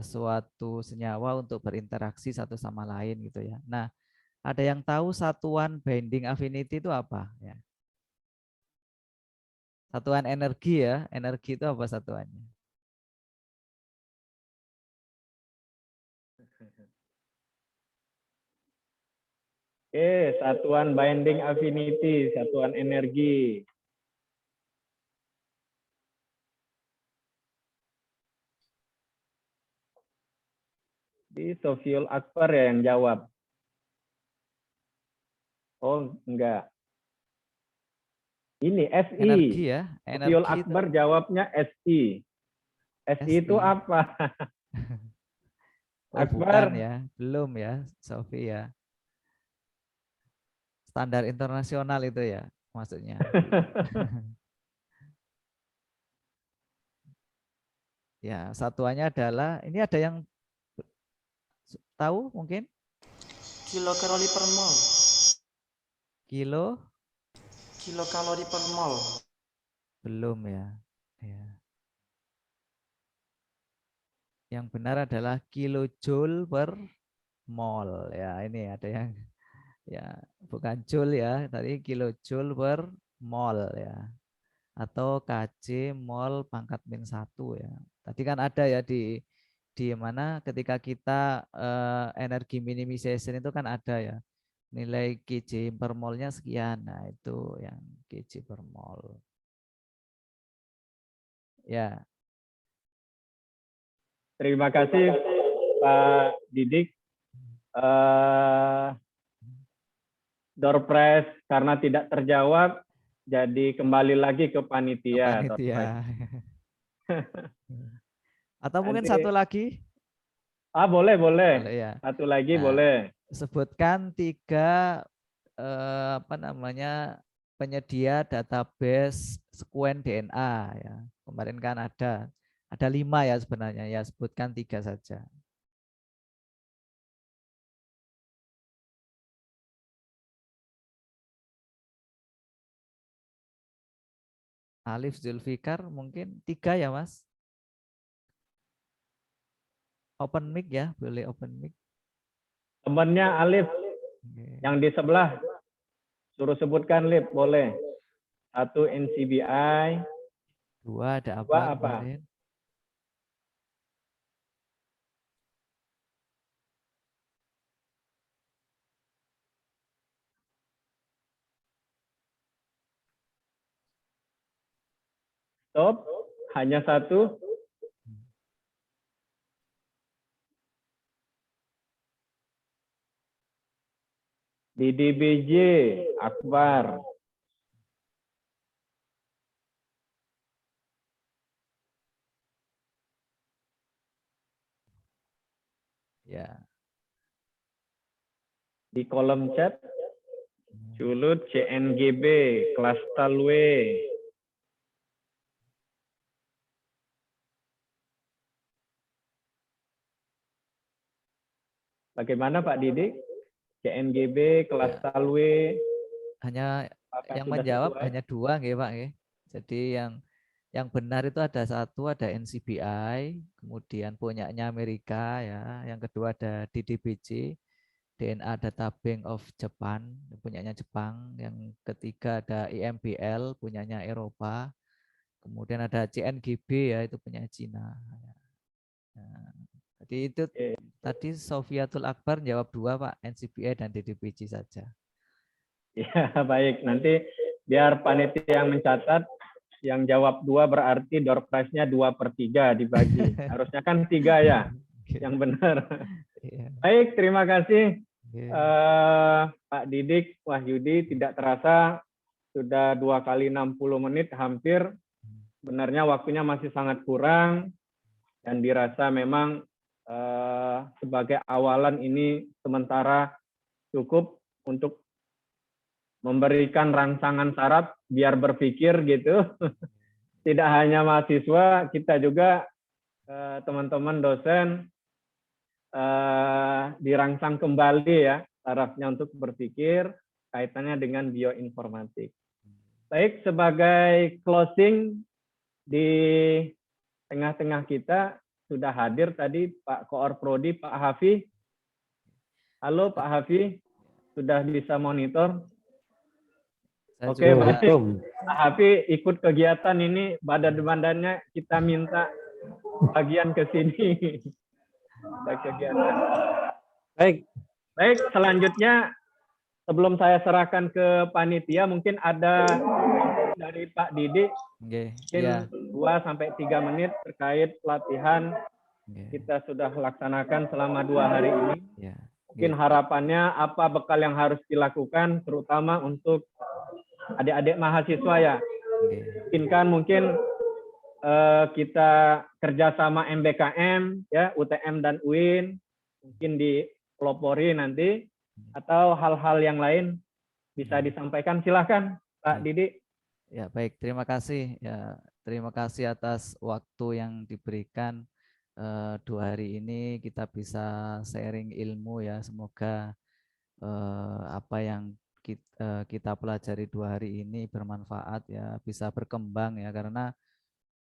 suatu senyawa untuk berinteraksi satu sama lain gitu ya. Nah, ada yang tahu satuan binding affinity itu apa ya? Satuan energi ya, energi itu apa satuannya? Oke, satuan binding affinity, satuan energi. Di Sofiul Akbar ya yang jawab. Oh, enggak. Ini SI. Energi ya, Sofiul energi Akbar itu. jawabnya SI. SI itu apa? Oh, Akbar. bukan ya, belum ya, Sofi ya. Standar internasional itu ya, maksudnya. Ya, satuannya adalah, ini ada yang tahu mungkin? Kilokalori per mol. Kilokalori per mol. Belum ya. Ya. Yang benar adalah kilojoule per mol. Ya, ini ada yang ya, bukan joule ya, tadi kilojoule per mol ya. Atau Kj mol pangkat -1 ya. Tadi kan ada ya di mana ketika kita energi minimization itu kan ada ya. Nilai Kj per molnya sekian. Nah, itu yang Kj per mol. Ya. Terima kasih Pak Didik. Door prize karena tidak terjawab, jadi kembali lagi ke panitia. Panitia. Atau mungkin Nanti, satu lagi? Boleh. Ya. Satu lagi Nah, boleh. Sebutkan 3 penyedia database sekuen DNA ya. Kemarin kan ada 5 ya sebenarnya ya, sebutkan 3 saja. Alif Zulfikar mungkin 3 ya, Mas. Open mic ya, boleh open mic. Temannya Alif yang di sebelah suruh sebutkan Lip, boleh. 1 NCBI. 2 ada 2 apa apa? kemarin? Stop, hanya 1. Di DBJ, Akbar. Ya. Di kolom chat, Culut CNGB, kelas W. Bagaimana Pak Didik? CNGB, kelas Ya. W. Hanya Apakah yang sudah menjawab sesuai? hanya 2 nggih Pak nggih. Jadi yang benar itu ada 1 ada NCBI, kemudian punyanya Amerika ya, yang kedua ada DDBJ, DNA Data Bank of Japan, punyanya Jepang, yang ketiga ada IMBL, punyanya Eropa, kemudian ada CNGB ya, itu punya Cina. Nah, jadi itu tadi Sofiatul Akbar jawab 2 Pak, NCBI dan DDBJ saja. Ya, baik. Nanti biar panitia yang mencatat, yang jawab 2 berarti door prize-nya 2/3 dibagi. Harusnya kan 3 ya, yang benar. Baik, terima kasih Pak Didik Wahyudi. Tidak terasa sudah 2 kali 60 menit hampir. Sebenarnya waktunya masih sangat kurang dan dirasa memang sebagai awalan ini sementara cukup untuk memberikan rangsangan syarat biar berpikir gitu. Tidak hanya mahasiswa, kita juga teman-teman dosen dirangsang kembali ya syaratnya untuk berpikir kaitannya dengan bioinformatik. Baik, sebagai closing di tengah-tengah kita sudah hadir tadi Pak Koor Prodi, Pak Hafi. Halo Pak Hafi, sudah bisa monitor? Oke, baik. Pak Hafi ikut kegiatan ini, badan-badannya kita minta bagian ke sini. Kegiatan. Baik, selanjutnya sebelum saya serahkan ke panitia, mungkin ada dari Pak Didik, mungkin 2-3 menit terkait pelatihan kita sudah laksanakan selama 2 hari ini. Mungkin harapannya apa bekal yang harus dilakukan, terutama untuk adik-adik mahasiswa ya. Mungkin kita kerjasama MBKM, ya, UTM dan UIN, mungkin dipelopori nanti, atau hal-hal yang lain bisa disampaikan. Silahkan Pak Didik. Ya baik, terima kasih ya, terima kasih atas waktu yang diberikan. 2 hari ini kita bisa sharing ilmu ya, semoga apa yang kita pelajari 2 hari ini bermanfaat ya, bisa berkembang ya, karena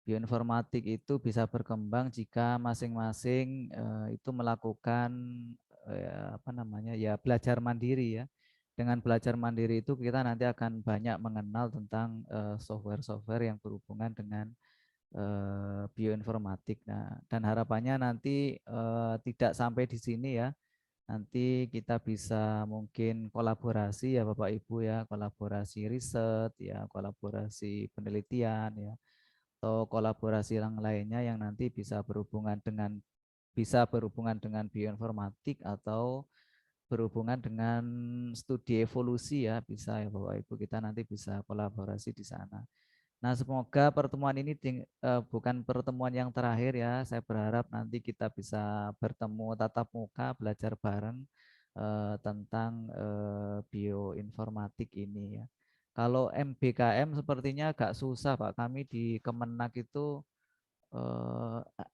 bioinformatik itu bisa berkembang jika masing-masing itu melakukan belajar mandiri ya. Dengan belajar mandiri itu kita nanti akan banyak mengenal tentang software-software yang berhubungan dengan bioinformatik. Nah, dan harapannya nanti tidak sampai di sini ya. Nanti kita bisa mungkin kolaborasi ya Bapak Ibu ya, kolaborasi riset ya, kolaborasi penelitian ya, atau kolaborasi yang lainnya yang nanti bisa berhubungan dengan bioinformatik atau berhubungan dengan studi evolusi ya, bisa ya Bapak Ibu, kita nanti bisa kolaborasi di sana. Nah, semoga pertemuan ini bukan pertemuan yang terakhir ya. Saya berharap nanti kita bisa bertemu tatap muka, belajar bareng tentang bioinformatik ini ya. Kalau MBKM sepertinya agak susah Pak. Kami di Kemenak itu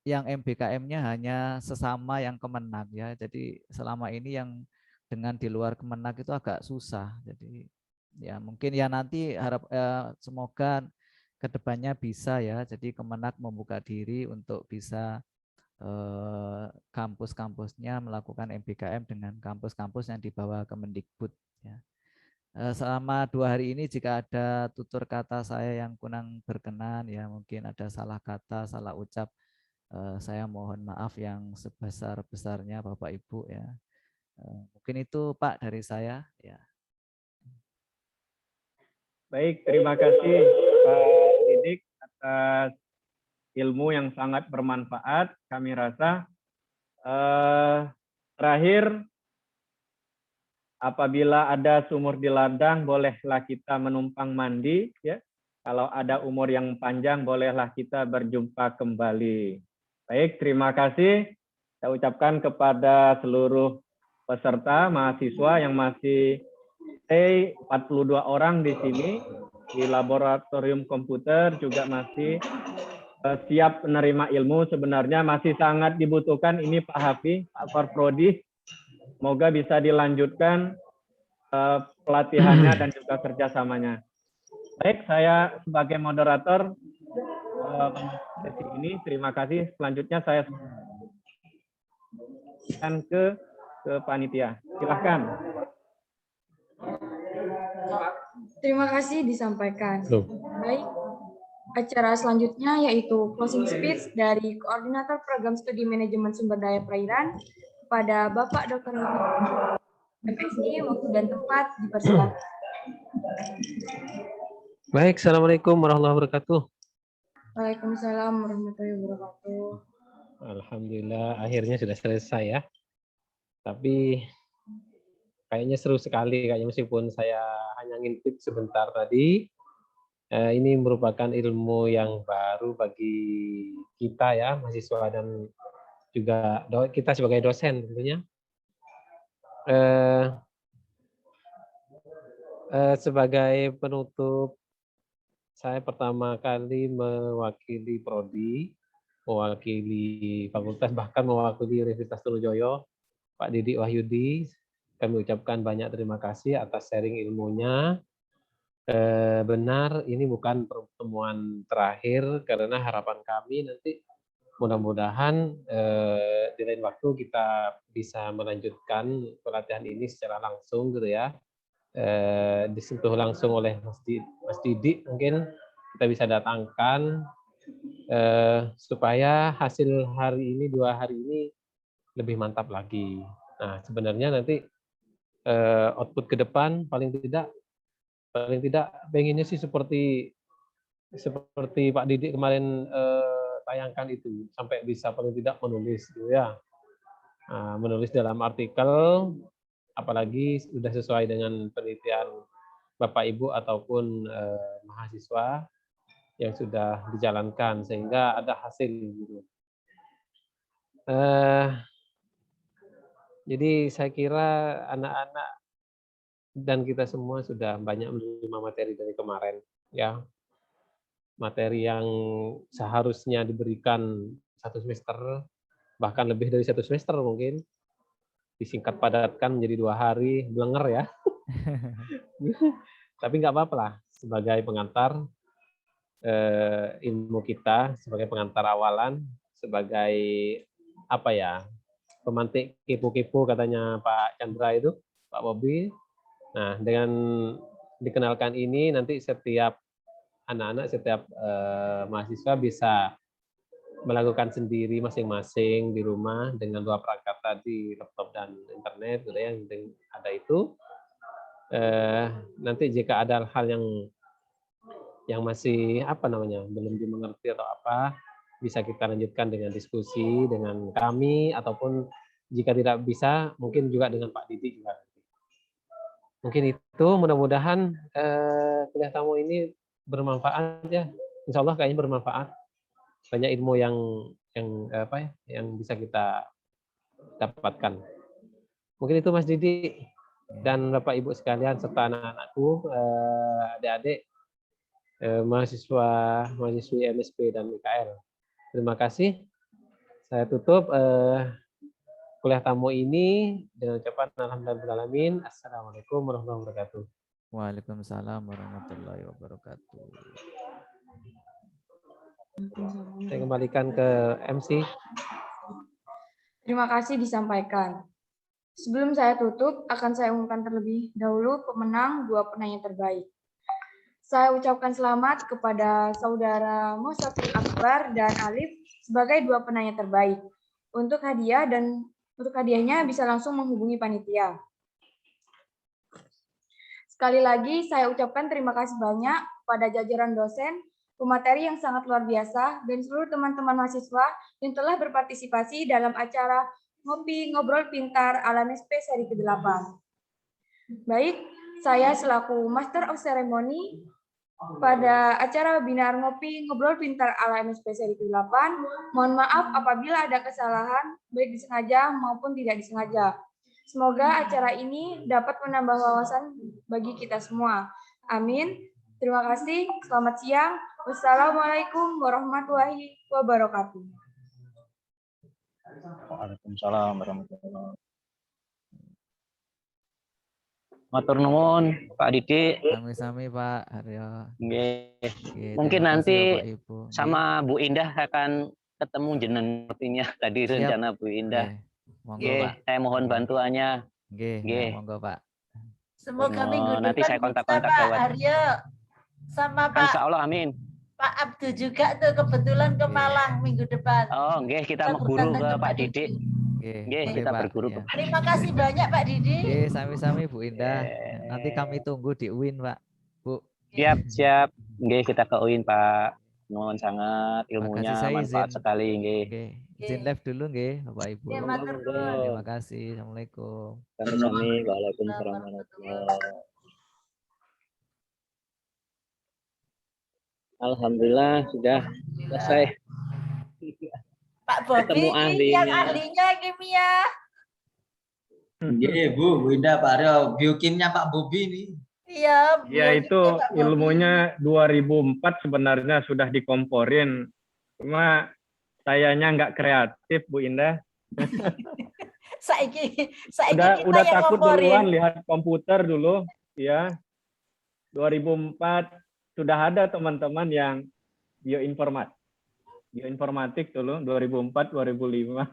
yang MBKM-nya hanya sesama yang Kemenak ya. Jadi selama ini yang dengan di luar Kemenak itu agak susah. Jadi ya mungkin ya nanti semoga kedepannya bisa ya, jadi Kemenak membuka diri untuk bisa kampus-kampusnya melakukan MBKM dengan kampus-kampus yang dibawa Kemendikbud ya. Selama 2 hari ini jika ada tutur kata saya yang kurang berkenan ya, mungkin ada salah kata, salah ucap, saya mohon maaf yang sebesar-besarnya Bapak Ibu ya. Mungkin itu Pak dari saya ya. Baik, terima kasih Pak Didik atas ilmu yang sangat bermanfaat. Kami rasa terakhir, apabila ada sumur di ladang, bolehlah kita menumpang mandi. Ya. Kalau ada umur yang panjang, bolehlah kita berjumpa kembali. Baik, terima kasih. saya ucapkan kepada seluruh peserta mahasiswa yang masih stay 42 orang di sini di laboratorium komputer juga masih siap menerima ilmu. Sebenarnya masih sangat dibutuhkan ini Pak Hafi, Pak Korprodi. Semoga bisa dilanjutkan pelatihannya dan juga kerjasamanya. Baik, saya sebagai moderator sesi ini, terima kasih. Selanjutnya saya akan ke panitia. Silahkan. Terima kasih disampaikan. Baik, acara selanjutnya yaitu closing speech dari Koordinator Program Studi Manajemen Sumber Daya Perairan kepada Bapak Dr. MSI. Waktu dan tempat dipersilakan. Baik, Assalamualaikum warahmatullahi wabarakatuh. Waalaikumsalam warahmatullahi wabarakatuh. Alhamdulillah, akhirnya sudah selesai ya. Tapi kayaknya seru sekali, kayaknya meskipun saya hanya ngintip sebentar tadi. Ini merupakan ilmu yang baru bagi kita ya, mahasiswa dan juga kita sebagai dosen tentunya. Sebagai penutup, saya pertama kali mewakili prodi, mewakili fakultas, bahkan mewakili Universitas Trunojoyo, Pak Didik Wahyudi. Kami ucapkan banyak terima kasih atas sharing ilmunya. Benar, ini bukan pertemuan terakhir, karena harapan kami nanti mudah-mudahan di lain waktu kita bisa melanjutkan pelatihan ini secara langsung gitu ya. Disentuh langsung oleh Mas Didik, mungkin kita bisa datangkan supaya hasil hari ini, 2 hari ini lebih mantap lagi. Nah, sebenarnya nanti output ke depan paling tidak pengennya sih seperti Pak Didik kemarin tayangkan itu, sampai bisa paling tidak menulis gitu ya. Menulis dalam artikel, apalagi sudah sesuai dengan penelitian Bapak Ibu ataupun mahasiswa yang sudah dijalankan sehingga ada hasil gitu. Jadi saya kira anak-anak dan kita semua sudah banyak menerima materi dari kemarin ya. Materi yang seharusnya diberikan 1 semester, bahkan lebih dari 1 semester mungkin, disingkat padatkan menjadi 2 hari, blenger ya. Tapi nggak apa-apa lah, sebagai pengantar ilmu kita, sebagai pengantar awalan, sebagai apa ya, pemantik kepo-kepo katanya Pak Chandra itu, Pak Bobi. Nah, dengan dikenalkan ini, nanti setiap anak-anak, setiap mahasiswa bisa melakukan sendiri masing-masing di rumah dengan 2 perangkat tadi, laptop dan internet, gitu ya, yang ada itu. Nanti jika ada hal yang masih apa namanya belum dimengerti atau apa, bisa kita lanjutkan dengan diskusi dengan kami, ataupun jika tidak bisa mungkin juga dengan Pak Didik juga. Mungkin itu, mudah-mudahan kuliah tamu ini bermanfaat ya. Insya Allah kayaknya bermanfaat. Banyak ilmu yang bisa kita dapatkan. Mungkin itu Mas Didik dan Bapak Ibu sekalian serta anak-anakku, adik-adik, mahasiswi MSP dan IKL. Terima kasih. Saya tutup kuliah tamu ini dengan ucapan alhamdulillahirabbil alamin. Assalamualaikum warahmatullahi wabarakatuh. Waalaikumsalam warahmatullahi wabarakatuh. Saya kembalikan ke MC. Terima kasih disampaikan. Sebelum saya tutup, akan saya umumkan terlebih dahulu pemenang 2 penanya terbaik. Saya ucapkan selamat kepada saudara Musafir Akbar dan Alif sebagai 2 penanya terbaik. Untuk hadiahnya bisa langsung menghubungi panitia. Sekali lagi saya ucapkan terima kasih banyak pada jajaran dosen, pemateri yang sangat luar biasa, dan seluruh teman-teman mahasiswa yang telah berpartisipasi dalam acara Ngopi Ngobrol Pintar ala MSP seri ke-8. Baik, saya selaku Master of Ceremony pada acara webinar Ngopi Ngobrol Pintar ala MSP Seri 8. Mohon maaf apabila ada kesalahan, baik disengaja maupun tidak disengaja. Semoga acara ini dapat menambah wawasan bagi kita semua. Amin. Terima kasih. Selamat siang. Wassalamualaikum warahmatullahi wabarakatuh. Waalaikumsalam warahmatullahi wabarakatuh. Matur nuwun Pak Didik. Sami-sami Pak Haryo. Nggih. Oke, Mungkin terima kasih, nanti Bapak Ibu. Nggih. sama Bu Indah akan ketemu jenengan sepertinya tadi Siap. rencana Bu Indah. Nggih. Monggo Nggih, Pak. saya mohon Nggih. bantuannya. Nggih, Nggih. monggo Pak. Semoga Oh, minggu nanti depan saya bisa kontak-kontak Pak lewat. Aryo sama Pak Insya Allah, amin. Pak Abdu juga tuh kebetulan ke Nggih. Malang minggu depan. Oh, nggih, kita Kita berguru bertandang ke ke Pak Pak Didik. Nggih, Nggih, boleh kita Pak. berguru Iya. ke Terima kasih banyak Pak Didi. Nggih, sami-sami Bu Indah. Nggih. Nanti kami tunggu di UIN, Pak. Bu. Siap, siap. Nggih, kita ke UIN, Pak. Nuwun sangat, Makasih, ilmunya saya manfaat izin. sekali, nggih. Oke, izin live dulu nggih, Bapak Ibu. Ya, matur Monggo. nuwun. Terima kasih. Assalamualaikum. Sami-sami. Waalaikumsalam warahmatullahi wabarakatuh. Alhamdulillah sudah selesai. Pak Bobi Ketemu ini ahlinya. yang ahlinya kimia. Iya Bu Indah, Pak Aryo, biokimnya Pak Bobi ini. Iya. Ya biokimia itu Pak Bobi. ilmunya 2004 sebenarnya sudah dikomporin. Cuma sayanya nggak kreatif Bu Indah. Saiki Udah kita yang takut ngomporin. duluan lihat komputer dulu ya. 2004 sudah ada teman-teman yang bioinformatik dulu 2004 2005.